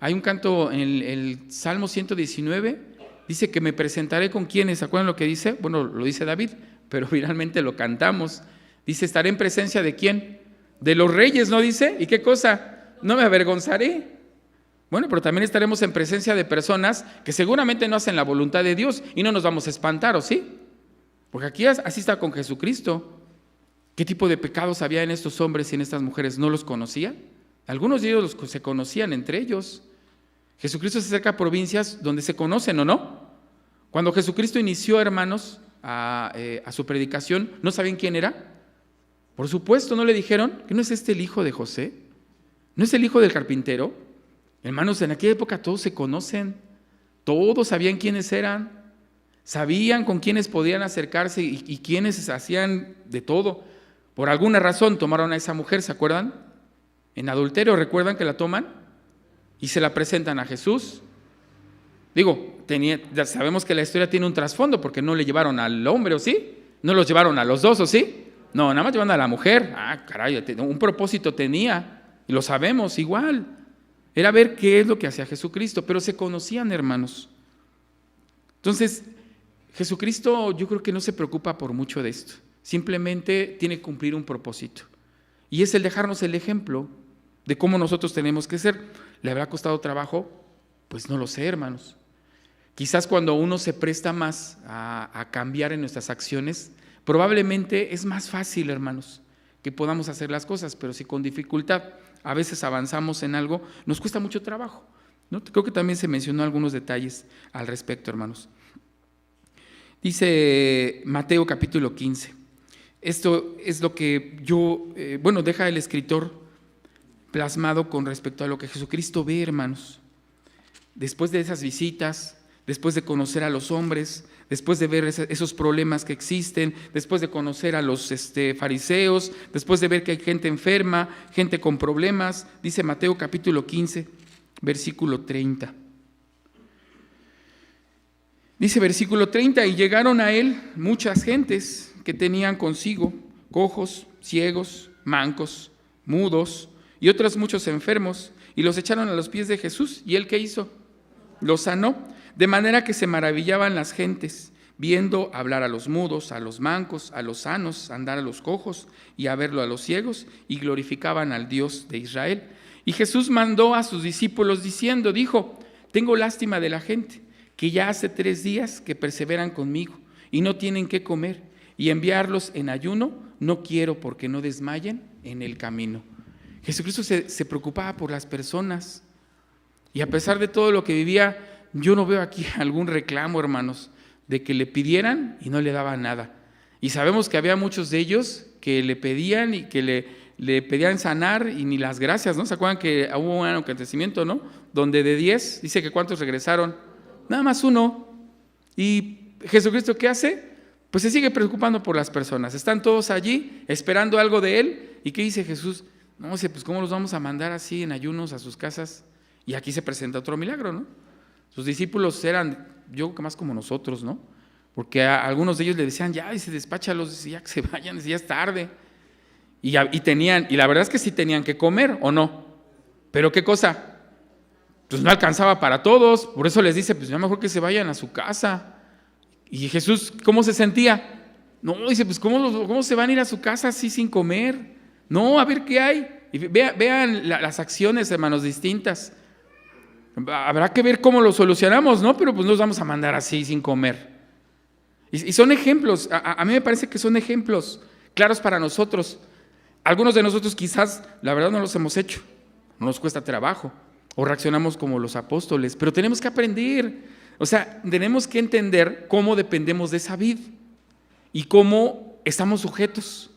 Hay un canto en el Salmo 119, dice que me presentaré con quienes, ¿se acuerdan lo que dice? Bueno, lo dice David, pero finalmente lo cantamos. Dice, estaré en presencia ¿de quién? De los reyes, ¿no dice? ¿Y qué cosa? No me avergonzaré. Bueno, pero también estaremos en presencia de personas que seguramente no hacen la voluntad de Dios y no nos vamos a espantar, ¿o sí? Porque aquí así está con Jesucristo. ¿Qué tipo de pecados había en estos hombres y en estas mujeres? ¿No los conocía? Algunos de ellos se conocían entre ellos. Jesucristo se acerca a provincias donde se conocen, ¿o no? Cuando Jesucristo inició, hermanos, a su predicación, ¿no sabían quién era? Por supuesto, ¿no le dijeron que no es este el hijo de José? ¿No es el hijo del carpintero? Hermanos, en aquella época todos se conocen, todos sabían quiénes eran, sabían con quiénes podían acercarse y quiénes hacían de todo. Por alguna razón tomaron a esa mujer, ¿se acuerdan? En adulterio, ¿recuerdan que la toman? Y se la presentan a Jesús. Digo, ya sabemos que la historia tiene un trasfondo porque no le llevaron al hombre, ¿o sí? ¿No los llevaron a los dos, o sí? No, nada más llevaron a la mujer. Ah, caray, un propósito tenía, y lo sabemos igual. Era ver qué es lo que hacía Jesucristo, pero se conocían, hermanos. Entonces, Jesucristo yo creo que no se preocupa por mucho de esto. Simplemente tiene que cumplir un propósito. Y es el dejarnos el ejemplo de cómo nosotros tenemos que ser. ¿Le habrá costado trabajo? Pues no lo sé, hermanos. Quizás cuando uno se presta más a cambiar en nuestras acciones, probablemente es más fácil, hermanos, que podamos hacer las cosas, pero si con dificultad a veces avanzamos en algo, nos cuesta mucho trabajo, ¿no? Creo que también se mencionó algunos detalles al respecto, hermanos. Dice Mateo capítulo 15. Esto es lo que deja el escritor plasmado con respecto a lo que Jesucristo ve, hermanos. Después de esas visitas, después de conocer a los hombres, después de ver esos problemas que existen, después de conocer a los fariseos, después de ver que hay gente enferma, gente con problemas, dice Mateo capítulo 15, versículo 30. Dice versículo 30, y llegaron a él muchas gentes que tenían consigo cojos, ciegos, mancos, mudos y otros muchos enfermos, y los echaron a los pies de Jesús. ¿Y él qué hizo? Los sanó, de manera que se maravillaban las gentes, viendo hablar a los mudos, a los mancos, a los sanos, andar a los cojos y a verlo a los ciegos, y glorificaban al Dios de Israel. Y Jesús mandó a sus discípulos diciendo, dijo, tengo lástima de la gente, que ya hace 3 días que perseveran conmigo y no tienen qué comer, y enviarlos en ayuno no quiero porque no desmayen en el camino. Jesucristo se preocupaba por las personas, y a pesar de todo lo que vivía, yo no veo aquí algún reclamo, hermanos, de que le pidieran y no le daban nada. Y sabemos que había muchos de ellos que le pedían y que le pedían sanar y ni las gracias, ¿no? ¿Se acuerdan que hubo un acontecimiento, ¿no? Donde de 10, dice que ¿cuántos regresaron? Nada más 1. ¿Y Jesucristo qué hace? Pues se sigue preocupando por las personas. Están todos allí esperando algo de Él. ¿Y qué dice Jesús? No, dice, pues ¿cómo los vamos a mandar así en ayunos a sus casas? Y aquí se presenta otro milagro, ¿no? Sus discípulos eran, yo creo que más como nosotros, ¿no? Porque a algunos de ellos le decían, ya, dice, despáchalos, dice, ya que se vayan, dice, ya es tarde. Y la verdad es que sí tenían que comer, ¿o no? Pero ¿qué cosa? Pues no alcanzaba para todos, por eso les dice, pues ya mejor que se vayan a su casa. Y Jesús, ¿cómo se sentía? No, dice, pues ¿cómo se van a ir a su casa así sin comer? No, a ver qué hay. Y vean las acciones, hermanos, distintas. Habrá que ver cómo lo solucionamos, ¿no? Pero pues no nos vamos a mandar así sin comer. Y son ejemplos, a mí me parece que son ejemplos claros para nosotros. Algunos de nosotros quizás, la verdad, no los hemos hecho, no nos cuesta trabajo, o reaccionamos como los apóstoles, pero tenemos que aprender, o sea, tenemos que entender cómo dependemos de esa vid y cómo estamos sujetos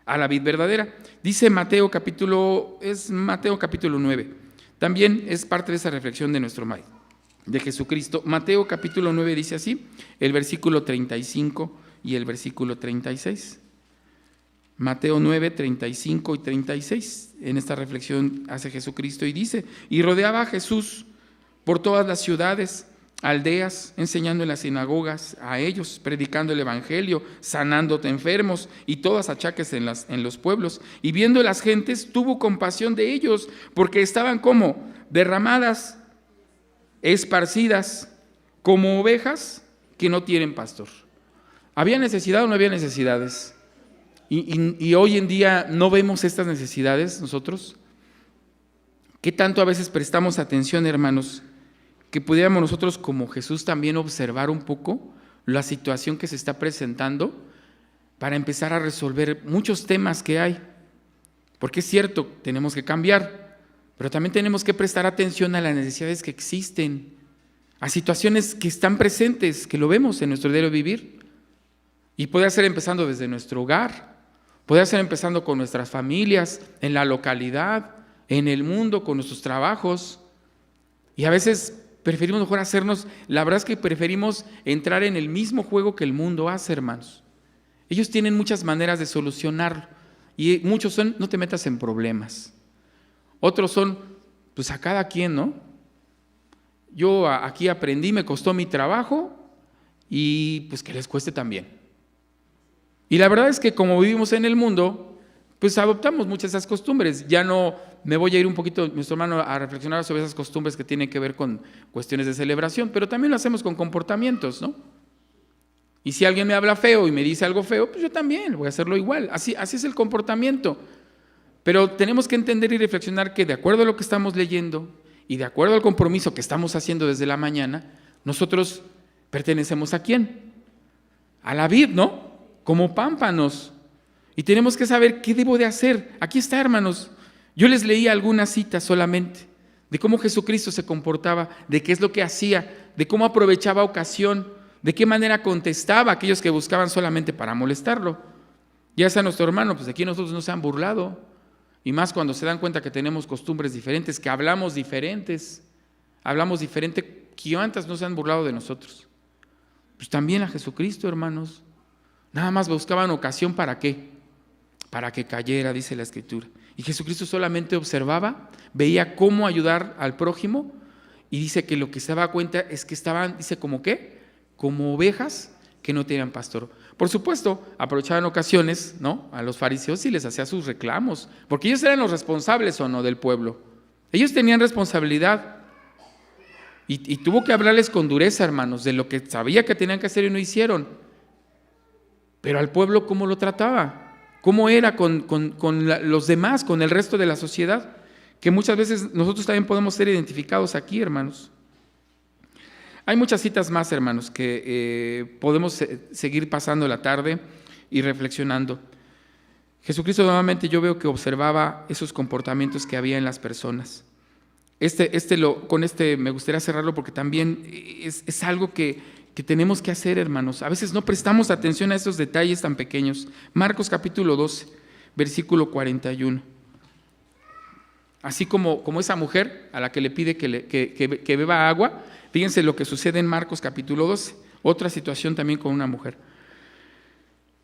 a la vid verdadera. Dice Mateo capítulo 9, también es parte de esa reflexión de nuestro Maestro, de Jesucristo. Mateo capítulo 9 dice así, el versículo 35 y el versículo 36. Mateo 9, 35 y 36. En esta reflexión hace Jesucristo y dice, y rodeaba a Jesús por todas las ciudades, aldeas, enseñando en las sinagogas a ellos, predicando el evangelio, sanando enfermos y todas achaques en los pueblos. Y viendo las gentes, tuvo compasión de ellos, porque estaban como derramadas, esparcidas, como ovejas que no tienen pastor. ¿Había necesidad o no había necesidades? Y hoy en día no vemos estas necesidades nosotros. ¿Qué tanto a veces prestamos atención, hermanos? Que pudiéramos nosotros como Jesús también observar un poco la situación que se está presentando para empezar a resolver muchos temas que hay. Porque es cierto, tenemos que cambiar, pero también tenemos que prestar atención a las necesidades que existen, a situaciones que están presentes, que lo vemos en nuestro diario vivir. Y puede ser empezando desde nuestro hogar, puede ser empezando con nuestras familias, en la localidad, en el mundo, con nuestros trabajos. Y a veces preferimos mejor la verdad es que preferimos entrar en el mismo juego que el mundo hace, hermanos. Ellos tienen muchas maneras de solucionarlo. Y muchos son, no te metas en problemas. Otros son, pues a cada quien, ¿no? Yo aquí aprendí, me costó mi trabajo y pues que les cueste también. Y la verdad es que como vivimos en el mundo, pues adoptamos muchas de esas costumbres. Ya no me voy a ir un poquito, nuestro hermano, a reflexionar sobre esas costumbres que tienen que ver con cuestiones de celebración, pero también lo hacemos con comportamientos, ¿no? Y si alguien me habla feo y me dice algo feo, pues yo también voy a hacerlo igual. Así es el comportamiento. Pero tenemos que entender y reflexionar que de acuerdo a lo que estamos leyendo y de acuerdo al compromiso que estamos haciendo desde la mañana, nosotros pertenecemos ¿a quién? A la vid, ¿no? Como pámpanos. Y tenemos que saber qué debo de hacer. Aquí está, hermanos. Yo les leí algunas citas solamente de cómo Jesucristo se comportaba, de qué es lo que hacía, de cómo aprovechaba ocasión, de qué manera contestaba a aquellos que buscaban solamente para molestarlo. Ya sea nuestro hermano, pues aquí nosotros no se han burlado. Y más cuando se dan cuenta que tenemos costumbres diferentes, que hablamos diferente, que antes no se han burlado de nosotros. Pues también a Jesucristo, hermanos. Nada más buscaban ocasión ¿para qué? Para que cayera, dice la Escritura. Y Jesucristo solamente observaba, veía cómo ayudar al prójimo y dice que lo que se daba cuenta es que estaban, dice, ¿como qué? Como ovejas que no tenían pastor. Por supuesto, aprovechaban ocasiones, ¿no? A los fariseos y les hacía sus reclamos, porque ellos eran los responsables o no del pueblo. Ellos tenían responsabilidad y tuvo que hablarles con dureza, hermanos, de lo que sabía que tenían que hacer y no hicieron. Pero al pueblo, ¿cómo lo trataba? ¿Cómo era con los demás, con el resto de la sociedad? Que muchas veces nosotros también podemos ser identificados aquí, hermanos. Hay muchas citas más, hermanos, que podemos seguir pasando la tarde y reflexionando. Jesucristo nuevamente yo veo que observaba esos comportamientos que había en las personas. Con este me gustaría cerrarlo porque también es algo que tenemos que hacer, hermanos. A veces no prestamos atención a esos detalles tan pequeños. Marcos capítulo 12, versículo 41. Así como esa mujer a la que le pide que beba agua, fíjense lo que sucede en Marcos capítulo 12, otra situación también con una mujer.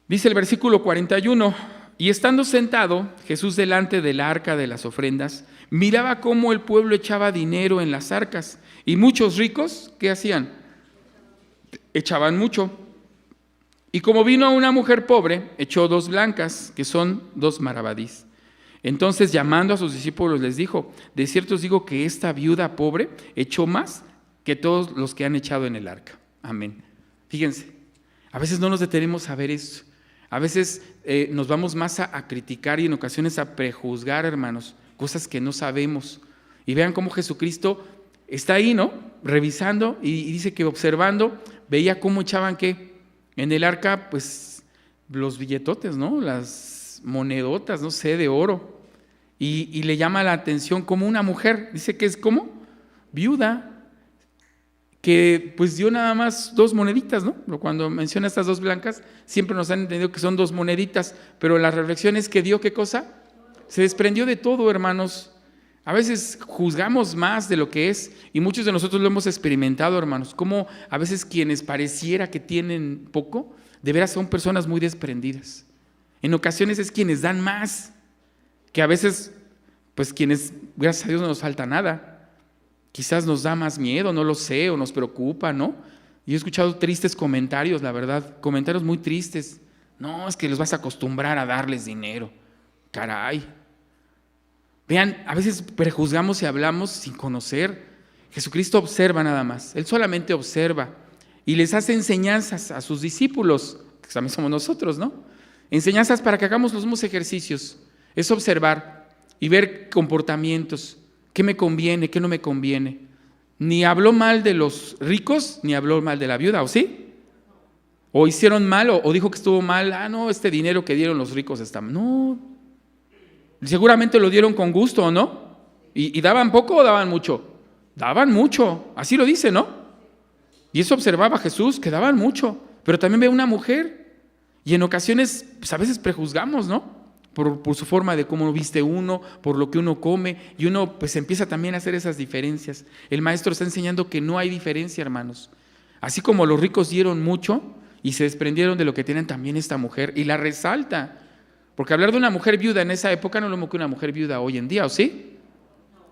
Dice el versículo 41, y estando sentado Jesús delante del arca de las ofrendas, miraba cómo el pueblo echaba dinero en las arcas, y muchos ricos, ¿qué hacían? Echaban mucho. Y como vino una mujer pobre, echó 2 blancas, que son 2 maravadís. Entonces, llamando a sus discípulos, les dijo: de cierto os digo que esta viuda pobre echó más que todos los que han echado en el arca. Amén. Fíjense, a veces no nos detenemos a ver esto. A veces nos vamos más a criticar y en ocasiones a prejuzgar, hermanos, cosas que no sabemos. Y vean cómo Jesucristo está ahí, ¿no? Revisando y dice que observando, veía cómo echaban, ¿qué? En el arca, pues, los billetotes, ¿no? Las monedotas, no sé, de oro. Y le llama la atención como una mujer, dice que es como viuda, que pues dio nada más 2 moneditas, ¿no? Cuando menciona estas 2 blancas, siempre nos han entendido que son 2 moneditas, pero la reflexión es que dio, ¿qué cosa? Se desprendió de todo, hermanos. A veces juzgamos más de lo que es, y muchos de nosotros lo hemos experimentado, hermanos, como a veces quienes pareciera que tienen poco, de veras son personas muy desprendidas. En ocasiones es quienes dan más, que a veces, pues quienes, gracias a Dios, no nos falta nada. Quizás nos da más miedo, no lo sé, o nos preocupa, ¿no? Y he escuchado tristes comentarios, la verdad, comentarios muy tristes. No, es que los vas a acostumbrar a darles dinero. Caray. Vean, a veces prejuzgamos y hablamos sin conocer. Jesucristo observa nada más, Él solamente observa y les hace enseñanzas a sus discípulos, que también somos nosotros, ¿no? Enseñanzas para que hagamos los mismos ejercicios. Es observar y ver comportamientos. ¿Qué me conviene? ¿Qué no me conviene? Ni habló mal de los ricos, ni habló mal de la viuda, ¿o sí? ¿O hicieron mal o dijo que estuvo mal? No, este dinero que dieron los ricos está mal. No, seguramente lo dieron con gusto, ¿o no? ¿Y daban poco o daban mucho? Daban mucho, así lo dice, ¿no? Y eso observaba Jesús, que daban mucho, pero también ve una mujer. Y en ocasiones, pues a veces prejuzgamos, ¿no? Por su forma de cómo viste uno, por lo que uno come, y uno pues empieza también a hacer esas diferencias. El maestro está enseñando que no hay diferencia, hermanos. Así como los ricos dieron mucho y se desprendieron de lo que tienen, también esta mujer, y la resalta. Porque hablar de una mujer viuda en esa época no es lo mismo que una mujer viuda hoy en día, ¿o sí?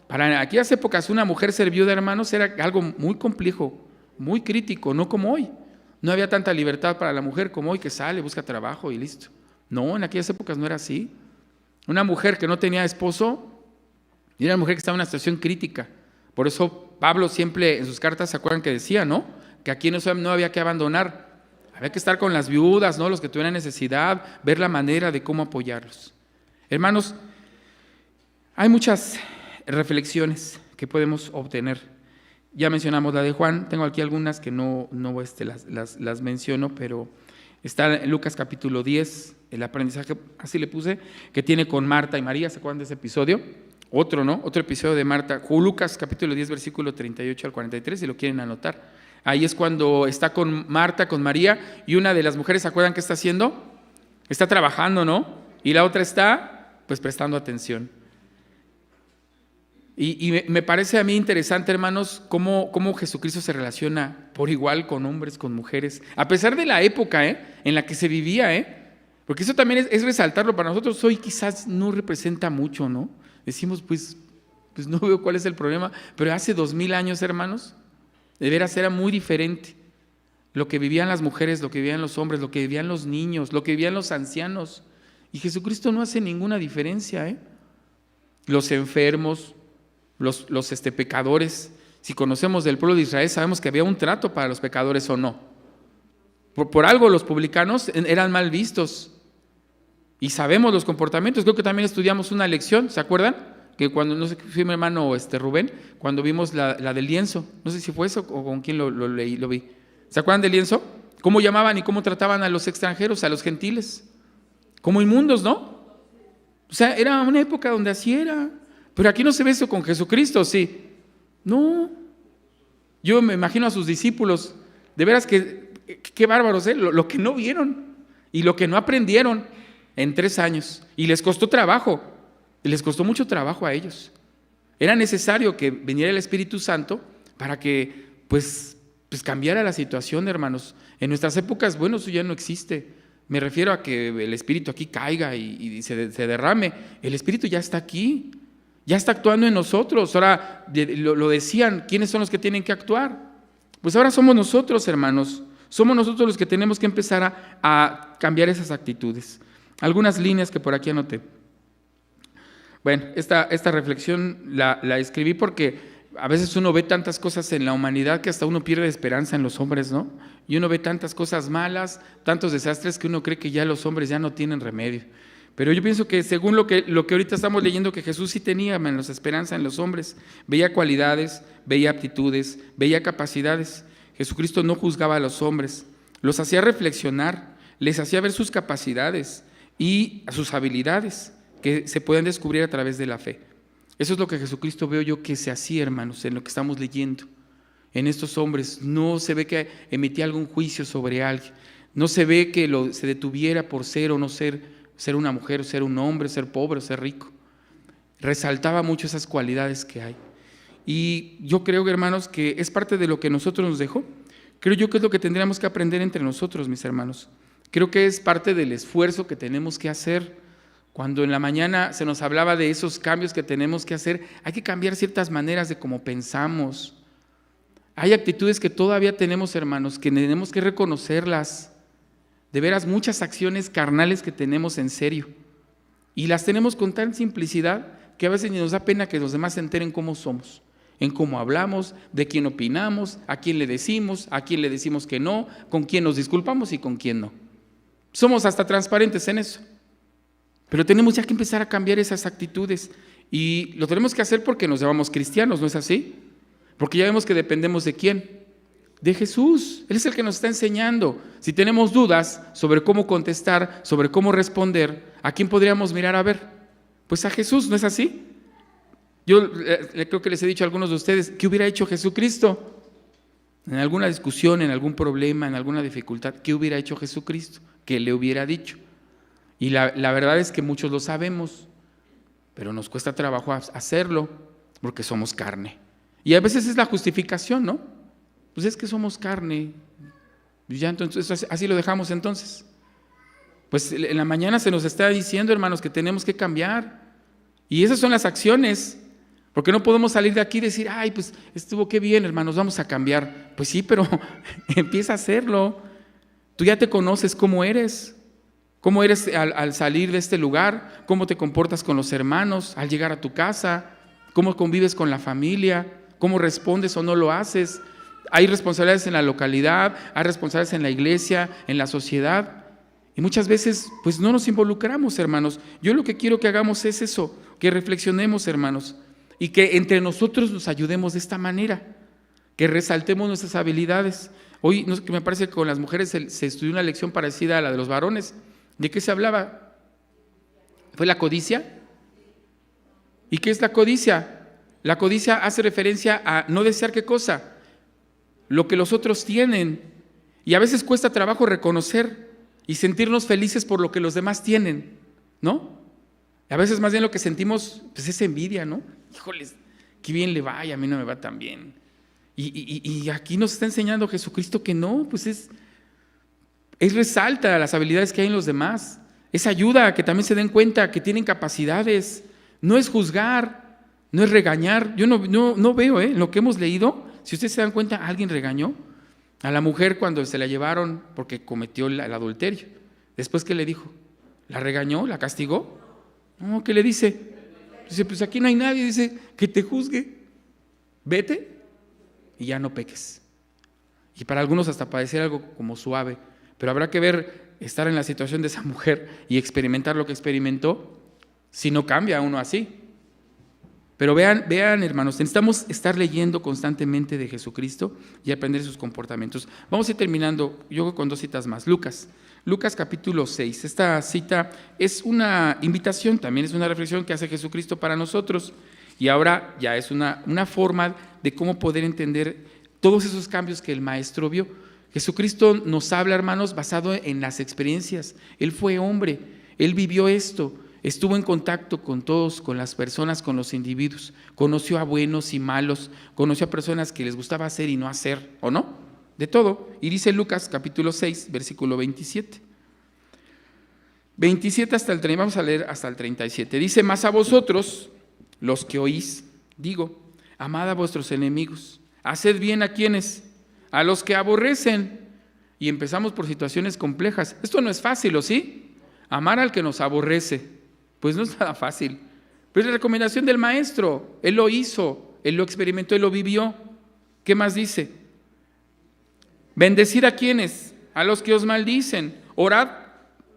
Para aquellas épocas una mujer ser viuda, hermanos, era algo muy complejo, muy crítico, no como hoy. No había tanta libertad para la mujer como hoy, que sale, busca trabajo y listo. No, en aquellas épocas no era así. Una mujer que no tenía esposo era una mujer que estaba en una situación crítica. Por eso Pablo siempre en sus cartas, ¿se acuerdan que decía, no? Que aquí no había que abandonar. Había que estar con las viudas, ¿no? Los que tuvieran necesidad, ver la manera de cómo apoyarlos. Hermanos, hay muchas reflexiones que podemos obtener. Ya mencionamos la de Juan, tengo aquí algunas que no las menciono, pero está en Lucas capítulo 10, el aprendizaje, así le puse, que tiene con Marta y María. ¿Se acuerdan de ese episodio? Otro, ¿no? Otro episodio de Marta. Lucas capítulo 10, versículo 38 al 43, si lo quieren anotar. Ahí es cuando está con Marta, con María, y una de las mujeres, ¿se acuerdan qué está haciendo? Está trabajando, ¿no? Y la otra está, pues, prestando atención. Y me parece a mí interesante, hermanos, cómo Jesucristo se relaciona por igual con hombres, con mujeres, a pesar de la época en la que se vivía, porque eso también es resaltarlo para nosotros. Hoy quizás no representa mucho, ¿no? Decimos, pues no veo cuál es el problema, pero hace 2000 años, hermanos, de veras era muy diferente lo que vivían las mujeres, lo que vivían los hombres, lo que vivían los niños, lo que vivían los ancianos. Y Jesucristo no hace ninguna diferencia, Los enfermos, los pecadores. Si conocemos del pueblo de Israel, sabemos que había un trato para los pecadores o no. Por algo los publicanos eran mal vistos. Y sabemos los comportamientos. Creo que también estudiamos una lección, ¿se acuerdan? Que cuando, no sé, fue mi hermano Rubén, cuando vimos la del lienzo. No sé si fue eso o con quién lo vi. ¿Se acuerdan del lienzo? ¿Cómo llamaban y cómo trataban a los extranjeros, a los gentiles? Como inmundos, ¿no? O sea, era una época donde así era. Pero aquí no se ve eso con Jesucristo, ¿sí? No. Yo me imagino a sus discípulos, de veras que qué bárbaros, lo que no vieron y lo que no aprendieron. en 3 años. Y les costó trabajo, y les costó mucho trabajo a ellos. Era necesario que viniera el Espíritu Santo para que pues cambiara la situación, hermanos. En nuestras épocas, bueno, eso ya no existe. Me refiero a que el Espíritu aquí caiga y se derrame. El Espíritu ya está aquí, ya está actuando en nosotros. Ahora lo decían, ¿quiénes son los que tienen que actuar? Pues ahora somos nosotros, hermanos. Somos nosotros los que tenemos que empezar a cambiar esas actitudes. Algunas líneas que por aquí anoté. Bueno, esta reflexión la escribí porque a veces uno ve tantas cosas en la humanidad que hasta uno pierde esperanza en los hombres, ¿no? Y uno ve tantas cosas malas, tantos desastres que uno cree que ya los hombres ya no tienen remedio. Pero yo pienso que según lo que ahorita estamos leyendo, que Jesús sí tenía menos esperanza en los hombres. Veía cualidades, veía aptitudes, veía capacidades. Jesucristo no juzgaba a los hombres, los hacía reflexionar, les hacía ver sus capacidades y sus habilidades que se pueden descubrir a través de la fe. Eso es lo que Jesucristo veo yo que se hacía, hermanos, en lo que estamos leyendo. En estos hombres no se ve que emitía algún juicio sobre alguien, no se ve que se detuviera por ser o no ser una mujer, o ser un hombre, ser pobre o ser rico. Resaltaba mucho esas cualidades que hay. Y yo creo, hermanos, que es parte de lo que nosotros nos dejó. Creo yo que es lo que tendríamos que aprender entre nosotros, mis hermanos. Creo que es parte del esfuerzo que tenemos que hacer. Cuando en la mañana se nos hablaba de esos cambios que tenemos que hacer, hay que cambiar ciertas maneras de cómo pensamos. Hay actitudes que todavía tenemos, hermanos, que tenemos que reconocerlas. De veras, muchas acciones carnales que tenemos en serio. Y las tenemos con tan simplicidad que a veces ni nos da pena que los demás se enteren cómo somos, en cómo hablamos, de quién opinamos, a quién le decimos que no, con quién nos disculpamos y con quién no. Somos hasta transparentes en eso. Pero tenemos ya que empezar a cambiar esas actitudes y lo tenemos que hacer porque nos llamamos cristianos, ¿no es así? Porque ya vemos que dependemos ¿de quién? De Jesús. Él es el que nos está enseñando. Si tenemos dudas sobre cómo contestar, sobre cómo responder, ¿a quién podríamos mirar a ver? Pues a Jesús, ¿no es así? Yo creo que les he dicho a algunos de ustedes, ¿qué hubiera hecho Jesucristo? En alguna discusión, en algún problema, en alguna dificultad, ¿qué hubiera hecho Jesucristo? ¿Qué le hubiera dicho? Y la verdad es que muchos lo sabemos, pero nos cuesta trabajo hacerlo porque somos carne. Y a veces es la justificación, ¿no? Pues es que somos carne. Y ya entonces así lo dejamos entonces. Pues en la mañana se nos está diciendo, hermanos, que tenemos que cambiar. Y esas son las acciones. Porque no podemos salir de aquí y decir, ay, pues estuvo qué bien, hermanos, vamos a cambiar. Pues sí, pero empieza a hacerlo. Tú ya te conoces cómo eres. Cómo eres al salir de este lugar, cómo te comportas con los hermanos, al llegar a tu casa, cómo convives con la familia, cómo respondes o no lo haces. Hay responsabilidades en la localidad, hay responsabilidades en la iglesia, en la sociedad. Y muchas veces pues no nos involucramos, hermanos. Yo lo que quiero que hagamos es eso, que reflexionemos, hermanos, y que entre nosotros nos ayudemos de esta manera, que resaltemos nuestras habilidades. Hoy me parece que con las mujeres se estudió una lección parecida a la de los varones. ¿De qué se hablaba? ¿Fue la codicia? ¿Y qué es la codicia? La codicia hace referencia a no desear ¿qué cosa? Lo que los otros tienen. Y a veces cuesta trabajo reconocer y sentirnos felices por lo que los demás tienen, ¿no? A veces más bien lo que sentimos pues es envidia, ¿no? Híjoles, qué bien le va y a mí no me va tan bien. Y aquí nos está enseñando Jesucristo que no, pues es resalta las habilidades que hay en los demás, es ayuda a que también se den cuenta que tienen capacidades, no es juzgar, no es regañar. Yo no veo, en lo que hemos leído, si ustedes se dan cuenta, alguien regañó a la mujer cuando se la llevaron porque cometió el adulterio. Después, ¿qué le dijo? ¿La regañó? ¿La castigó? No, ¿qué le dice? Dice, pues aquí no hay nadie, dice, que te juzgue, vete y ya no peques. Y para algunos hasta parecer algo como suave. Pero habrá que ver, estar en la situación de esa mujer y experimentar lo que experimentó, si no cambia uno así. Pero vean, hermanos, necesitamos estar leyendo constantemente de Jesucristo y aprender sus comportamientos. Vamos a ir terminando, yo con 2 citas más. Lucas capítulo 6. Esta cita es una invitación, también es una reflexión que hace Jesucristo para nosotros. Y ahora ya es una forma de cómo poder entender todos esos cambios que el Maestro vio. Jesucristo nos habla, hermanos, basado en las experiencias. Él fue hombre. Él vivió esto, estuvo en contacto con todos, con las personas, con los individuos. Conoció a buenos y malos, conoció a personas que les gustaba hacer y no hacer, ¿o no? De todo. Y dice Lucas capítulo 6, versículo 27. 27 hasta el 30, vamos a leer hasta el 37. Dice: mas a vosotros, los que oís, digo, amad a vuestros enemigos, haced bien a quienes, a los que aborrecen. Y empezamos por situaciones complejas. Esto no es fácil, ¿o sí? Amar al que nos aborrece, pues no es nada fácil. Pero es la recomendación del maestro. Él lo hizo, él lo experimentó, él lo vivió. ¿Qué más dice? Bendecid a quienes, a los que os maldicen, orad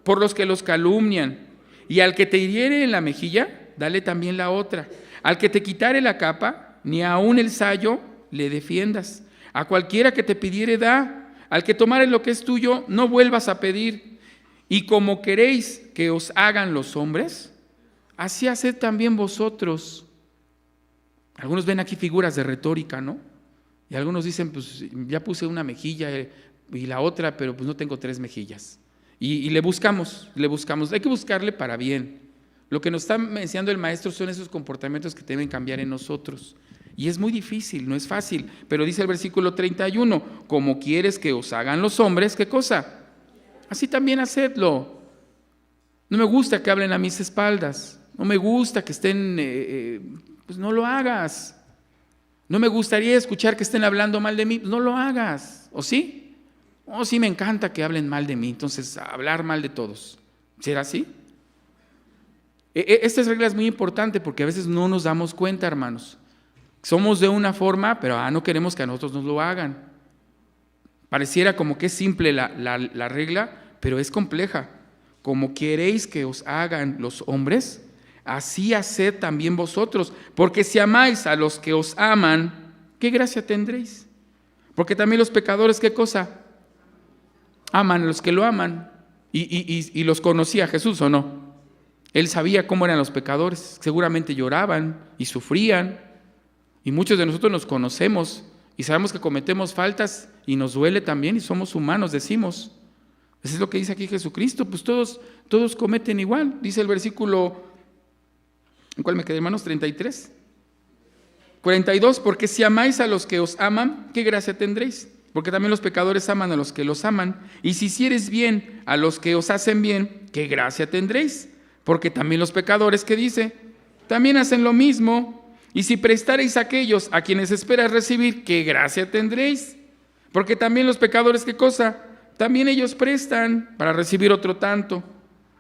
por los que los calumnian, y al que te hiriere en la mejilla, dale también la otra. Al que te quitare la capa, ni aun el sayo le defiendas. A cualquiera que te pidiere, da. Al que tomare lo que es tuyo, no vuelvas a pedir. Y como queréis que os hagan los hombres, así haced también vosotros. Algunos ven aquí figuras de retórica, ¿no? Y algunos dicen, pues ya puse una mejilla y la otra, pero pues no tengo 3 mejillas. Y le buscamos. Hay que buscarle para bien. Lo que nos está enseñando el maestro son esos comportamientos que deben cambiar en nosotros. Y es muy difícil, no es fácil. Pero dice el versículo 31, como quieres que os hagan los hombres, ¿qué cosa? Así también hacedlo. No me gusta que hablen a mis espaldas. No me gusta que estén, pues no lo hagas. No me gustaría escuchar que estén hablando mal de mí, no lo hagas. ¿O sí? Oh, sí, me encanta que hablen mal de mí, entonces hablar mal de todos. ¿Será así? Esta regla es muy importante porque a veces no nos damos cuenta, hermanos. Somos de una forma, pero no queremos que a nosotros nos lo hagan. Pareciera como que es simple la regla, pero es compleja. Como queréis que os hagan los hombres, así haced también vosotros, porque si amáis a los que os aman, ¿qué gracia tendréis? Porque también los pecadores, ¿qué cosa? Aman a los que lo aman. Y los conocía Jesús, ¿o no? Él sabía cómo eran los pecadores, seguramente lloraban y sufrían, y muchos de nosotros nos conocemos y sabemos que cometemos faltas y nos duele también y somos humanos, decimos. Eso es lo que dice aquí Jesucristo, pues todos cometen igual. Dice el versículo, ¿en cuál me quedé, hermanos? 33. 42, porque si amáis a los que os aman, ¿qué gracia tendréis? Porque también los pecadores aman a los que los aman. Y si hicieres bien a los que os hacen bien, ¿qué gracia tendréis? Porque también los pecadores, ¿qué dice? También hacen lo mismo. Y si prestareis a aquellos a quienes esperas recibir, ¿qué gracia tendréis? Porque también los pecadores, ¿qué cosa? También ellos prestan para recibir otro tanto.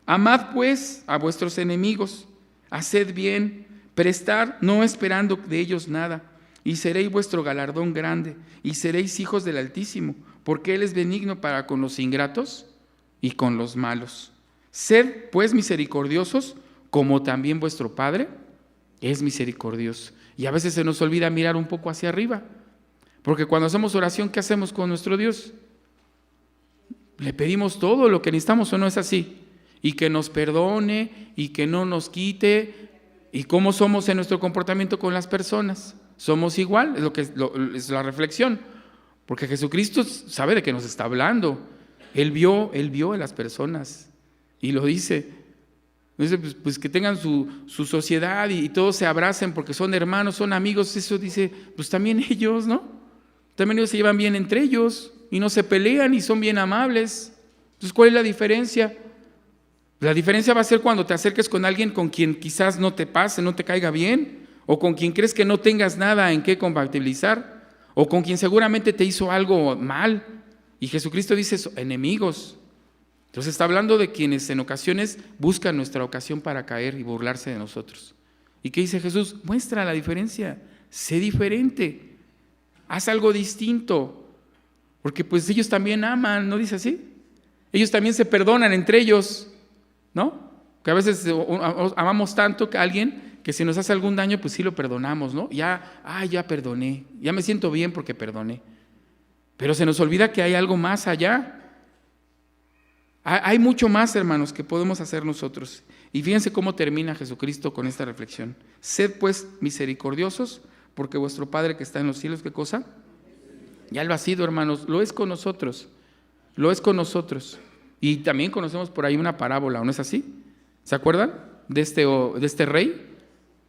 Amad pues a vuestros enemigos, haced bien, prestad no esperando de ellos nada, y seréis vuestro galardón grande, y seréis hijos del Altísimo, porque Él es benigno para con los ingratos y con los malos. Sed pues misericordiosos, como también vuestro Padre es misericordioso. Y a veces se nos olvida mirar un poco hacia arriba, porque cuando hacemos oración, ¿qué hacemos con nuestro Dios? Le pedimos todo lo que necesitamos, ¿o no es así? Y que nos perdone y que no nos quite. ¿Y cómo somos en nuestro comportamiento con las personas? Somos igual, es la reflexión, porque Jesucristo sabe de qué nos está hablando. Él vio a las personas y lo dice. Dice, pues que tengan su sociedad y todos se abracen porque son hermanos, son amigos. Eso dice, pues también ellos, ¿no? También ellos se llevan bien entre ellos y no se pelean y son bien amables. Entonces, ¿cuál es la diferencia? La diferencia va a ser cuando te acerques con alguien con quien quizás no te pase, no te caiga bien, o con quien crees que no tengas nada en qué compatibilizar, o con quien seguramente te hizo algo mal. Y Jesucristo dice, enemigos. Entonces está hablando de quienes en ocasiones buscan nuestra ocasión para caer y burlarse de nosotros. ¿Y qué dice Jesús? Muestra la diferencia, sé diferente, haz algo distinto, porque pues ellos también aman, ¿no dice así? Ellos también se perdonan entre ellos, ¿no? Que a veces amamos tanto a alguien que si nos hace algún daño, pues sí lo perdonamos, ¿no? Ya perdoné, ya me siento bien porque perdoné. Pero se nos olvida que hay algo más allá. Hay mucho más, hermanos, que podemos hacer nosotros. Y fíjense cómo termina Jesucristo con esta reflexión. Sed pues misericordiosos, porque vuestro Padre que está en los cielos, ¿qué cosa? Ya lo ha sido, hermanos, lo es con nosotros. Y también conocemos por ahí una parábola, ¿no es así? ¿Se acuerdan de este rey?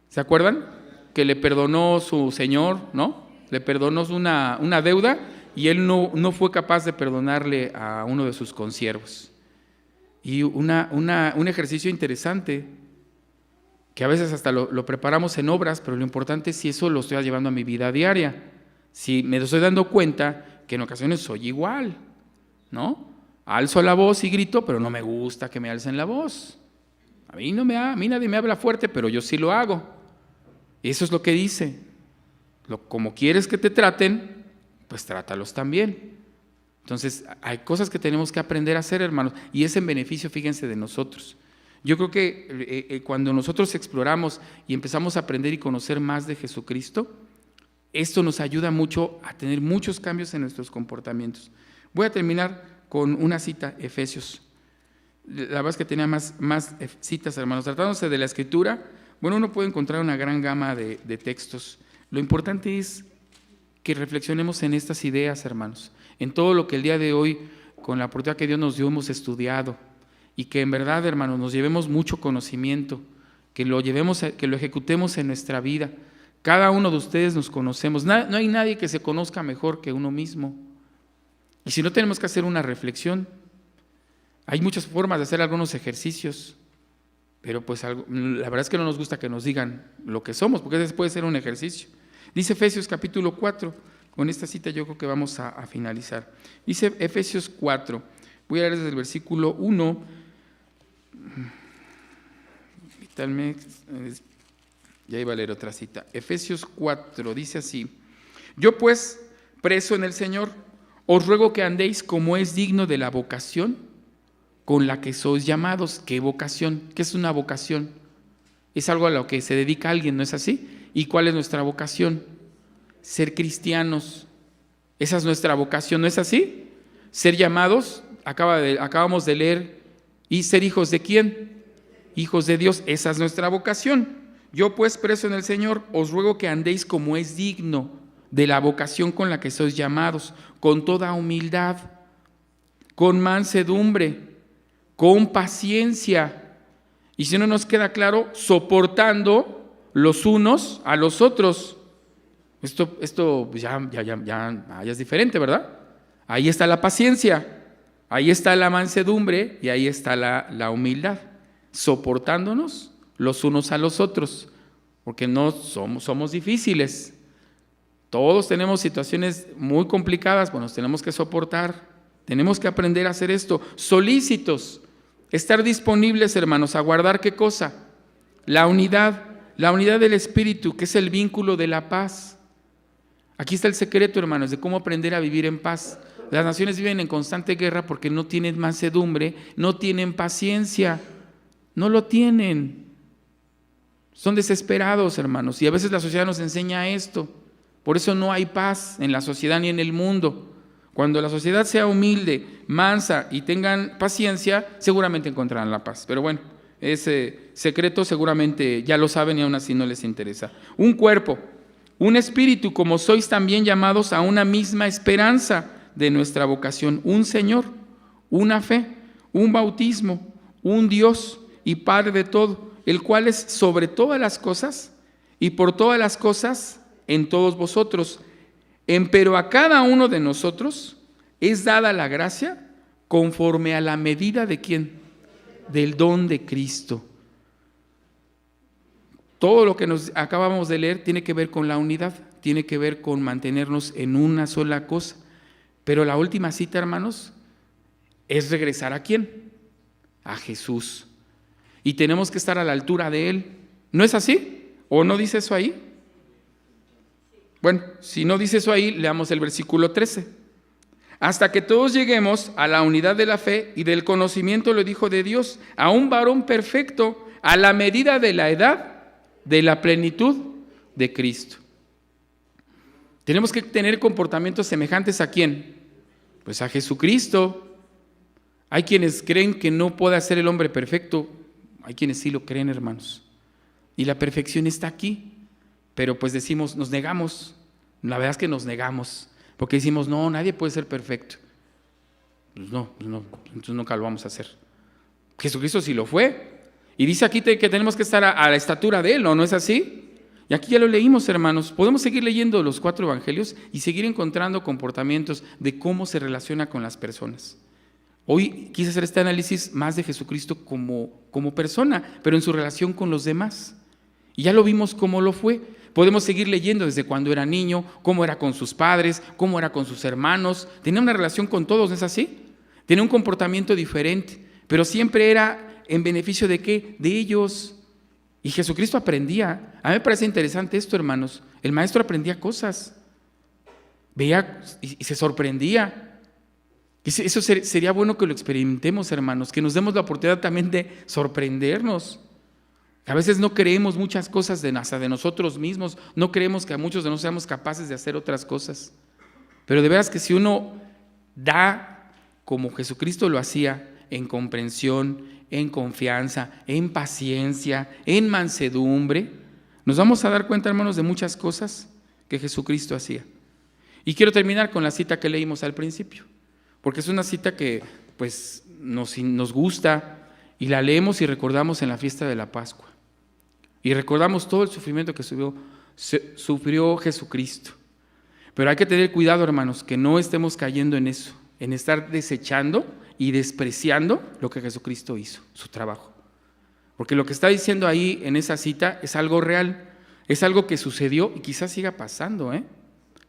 ¿Se acuerdan? Que le perdonó su señor, ¿no? Le perdonó una deuda y él no fue capaz de perdonarle a uno de sus consiervos. Y un ejercicio interesante, que a veces hasta lo preparamos en obras, pero lo importante es si eso lo estoy llevando a mi vida diaria. Si me estoy dando cuenta que en ocasiones soy igual, ¿no? Alzo la voz y grito, pero no me gusta que me alcen la voz. A mí nadie me habla fuerte, pero yo sí lo hago. Eso es lo que dice. Como quieres que te traten, pues trátalos también. Entonces, hay cosas que tenemos que aprender a hacer, hermanos, y es en beneficio, fíjense, de nosotros. Yo creo que cuando nosotros exploramos y empezamos a aprender y conocer más de Jesucristo, esto nos ayuda mucho a tener muchos cambios en nuestros comportamientos. Voy a terminar con una cita, Efesios. La verdad es que tenía más citas, hermanos. Tratándose de la Escritura, bueno, uno puede encontrar una gran gama de textos. Lo importante es que reflexionemos en estas ideas, hermanos, en todo lo que el día de hoy, con la oportunidad que Dios nos dio, hemos estudiado, y que en verdad, hermanos, nos llevemos mucho conocimiento, que lo ejecutemos en nuestra vida. Cada uno de ustedes nos conocemos. No hay nadie que se conozca mejor que uno mismo. Y si no, tenemos que hacer una reflexión. Hay muchas formas de hacer algunos ejercicios, pero pues la verdad es que no nos gusta que nos digan lo que somos, porque ese puede ser un ejercicio. Dice Efesios capítulo 4, con esta cita yo creo que vamos a finalizar. Dice Efesios 4, voy a leer desde el versículo 1. Ya iba a leer otra cita. Efesios 4 dice así: yo pues, preso en el Señor, os ruego que andéis como es digno de la vocación con la que sois llamados. ¿Qué vocación? ¿Qué es una vocación? Es algo a lo que se dedica alguien, ¿no es así? ¿Y cuál es nuestra vocación? Ser cristianos. Esa es nuestra vocación, ¿no es así? Ser llamados, acabamos de leer, y ser hijos ¿de quién? Hijos de Dios. Esa es nuestra vocación. Yo pues, preso en el Señor, os ruego que andéis como es digno de la vocación con la que sois llamados, con toda humildad, con mansedumbre, con paciencia, y si no nos queda claro, soportando los unos a los otros. Esto ya es diferente, ¿verdad? Ahí está la paciencia, ahí está la mansedumbre y ahí está la humildad, soportándonos los unos a los otros, porque no somos difíciles. Todos tenemos situaciones muy complicadas, bueno, nos tenemos que soportar, tenemos que aprender a hacer esto. Solícitos, estar disponibles, hermanos, a guardar ¿qué cosa? La unidad del Espíritu, que es el vínculo de la paz. Aquí está el secreto, hermanos, de cómo aprender a vivir en paz. Las naciones viven en constante guerra porque no tienen mansedumbre, no tienen paciencia, no lo tienen. Son desesperados, hermanos, y a veces la sociedad nos enseña esto. Por eso no hay paz en la sociedad ni en el mundo. Cuando la sociedad sea humilde, mansa y tengan paciencia, seguramente encontrarán la paz. Pero bueno, ese secreto seguramente ya lo saben y aún así no les interesa. Un cuerpo, un espíritu, como sois también llamados a una misma esperanza de nuestra vocación. Un Señor, una fe, un bautismo, un Dios y Padre de todo, el cual es sobre todas las cosas y por todas las cosas en todos vosotros. Pero a cada uno de nosotros es dada la gracia conforme a la medida ¿de quién? Del don de Cristo. Todo lo que nos acabamos de leer tiene que ver con la unidad, tiene que ver con mantenernos en una sola cosa. Pero la última cita, hermanos, es regresar ¿a quién? A Jesús. Y tenemos que estar a la altura de Él. ¿No es así? ¿O no dice eso ahí? Bueno, si no dice eso ahí, leamos el versículo 13. Hasta que todos lleguemos a la unidad de la fe y del conocimiento, lo dijo, de Dios, a un varón perfecto, a la medida de la edad, de la plenitud de Cristo. Tenemos que tener comportamientos semejantes ¿a quién? Pues a Jesucristo. Hay quienes creen que no puede ser el hombre perfecto, hay quienes sí lo creen, hermanos. Y la perfección está aquí. Pero pues decimos, nos negamos, la verdad es que nos negamos, porque decimos, no, nadie puede ser perfecto. Pues no, entonces nunca lo vamos a hacer. Jesucristo sí lo fue, Y dice aquí que tenemos que estar a la estatura de Él, ¿no? ¿No es así? Y aquí ya lo leímos, hermanos. Podemos seguir leyendo los 4 evangelios y seguir encontrando comportamientos de cómo se relaciona con las personas. Hoy quise hacer este análisis más de Jesucristo como persona, pero en su relación con los demás. Y ya lo vimos cómo lo fue. Podemos seguir leyendo desde cuando era niño, cómo era con sus padres, cómo era con sus hermanos. Tenía una relación con todos, ¿no es así? Tenía un comportamiento diferente, pero siempre era en beneficio de ¿qué? De ellos. Y Jesucristo aprendía. A mí me parece interesante esto, hermanos. El maestro aprendía cosas. Veía y se sorprendía. Eso sería bueno que lo experimentemos, hermanos, que nos demos la oportunidad también de sorprendernos. A veces no creemos muchas cosas de nosotros mismos, no creemos que a muchos de nosotros seamos capaces de hacer otras cosas. Pero de veras que si uno da como Jesucristo lo hacía, en comprensión, en confianza, en paciencia, en mansedumbre, nos vamos a dar cuenta, hermanos, de muchas cosas que Jesucristo hacía. Y quiero terminar con la cita que leímos al principio, porque es una cita que pues nos gusta y la leemos y recordamos en la fiesta de la Pascua. Y recordamos todo el sufrimiento que sufrió Jesucristo. Pero hay que tener cuidado, hermanos, que no estemos cayendo en eso, en estar desechando y despreciando lo que Jesucristo hizo, su trabajo. Porque lo que está diciendo ahí en esa cita es algo real, es algo que sucedió y quizás siga pasando,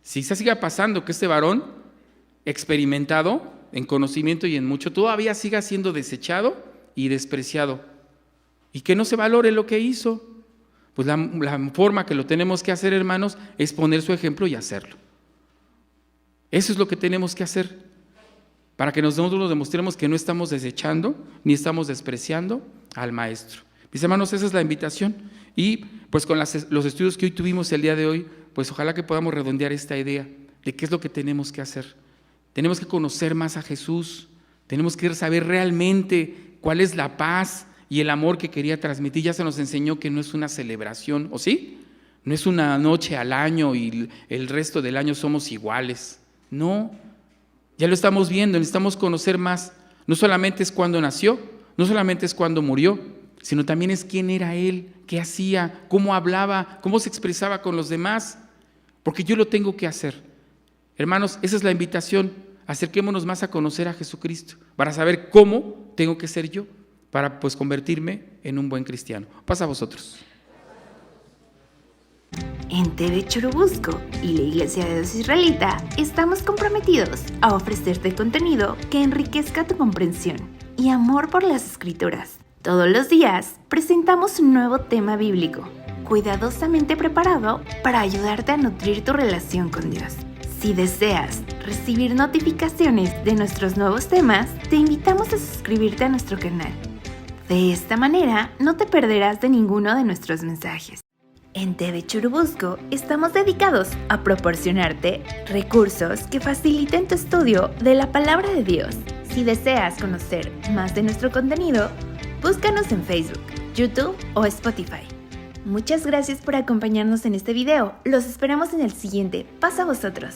Quizás siga pasando que este varón experimentado en conocimiento y en mucho, todavía siga siendo desechado y despreciado. Y que no se valore lo que hizo. Pues la forma que lo tenemos que hacer, hermanos, es poner su ejemplo y hacerlo. Eso es lo que tenemos que hacer, para que nosotros nos demostremos que no estamos desechando ni estamos despreciando al Maestro. Mis hermanos, esa es la invitación. Y pues con los estudios que hoy tuvimos el día de hoy, pues ojalá que podamos redondear esta idea de qué es lo que tenemos que hacer. Tenemos que conocer más a Jesús, tenemos que saber realmente cuál es la paz y el amor que quería transmitir. Ya se nos enseñó que no es una celebración, ¿o sí? No es una noche al año y el resto del año somos iguales. No, ya lo estamos viendo, necesitamos conocer más. No solamente es cuando nació, no solamente es cuando murió, sino también es quién era Él, qué hacía, cómo hablaba, cómo se expresaba con los demás, porque yo lo tengo que hacer. Hermanos, esa es la invitación. Acerquémonos más a conocer a Jesucristo para saber cómo tengo que ser yo para pues convertirme en un buen cristiano. Pasa a vosotros. En TV Churubusco y la Iglesia de Dios Israelita estamos comprometidos a ofrecerte contenido que enriquezca tu comprensión y amor por las Escrituras. Todos los días presentamos un nuevo tema bíblico, cuidadosamente preparado para ayudarte a nutrir tu relación con Dios. Si deseas recibir notificaciones de nuestros nuevos temas, te invitamos a suscribirte a nuestro canal. De esta manera, no te perderás de ninguno de nuestros mensajes. En TV Churubusco estamos dedicados a proporcionarte recursos que faciliten tu estudio de la Palabra de Dios. Si deseas conocer más de nuestro contenido, búscanos en Facebook, YouTube o Spotify. Muchas gracias por acompañarnos en este video. Los esperamos en el siguiente. Pasa a vosotros.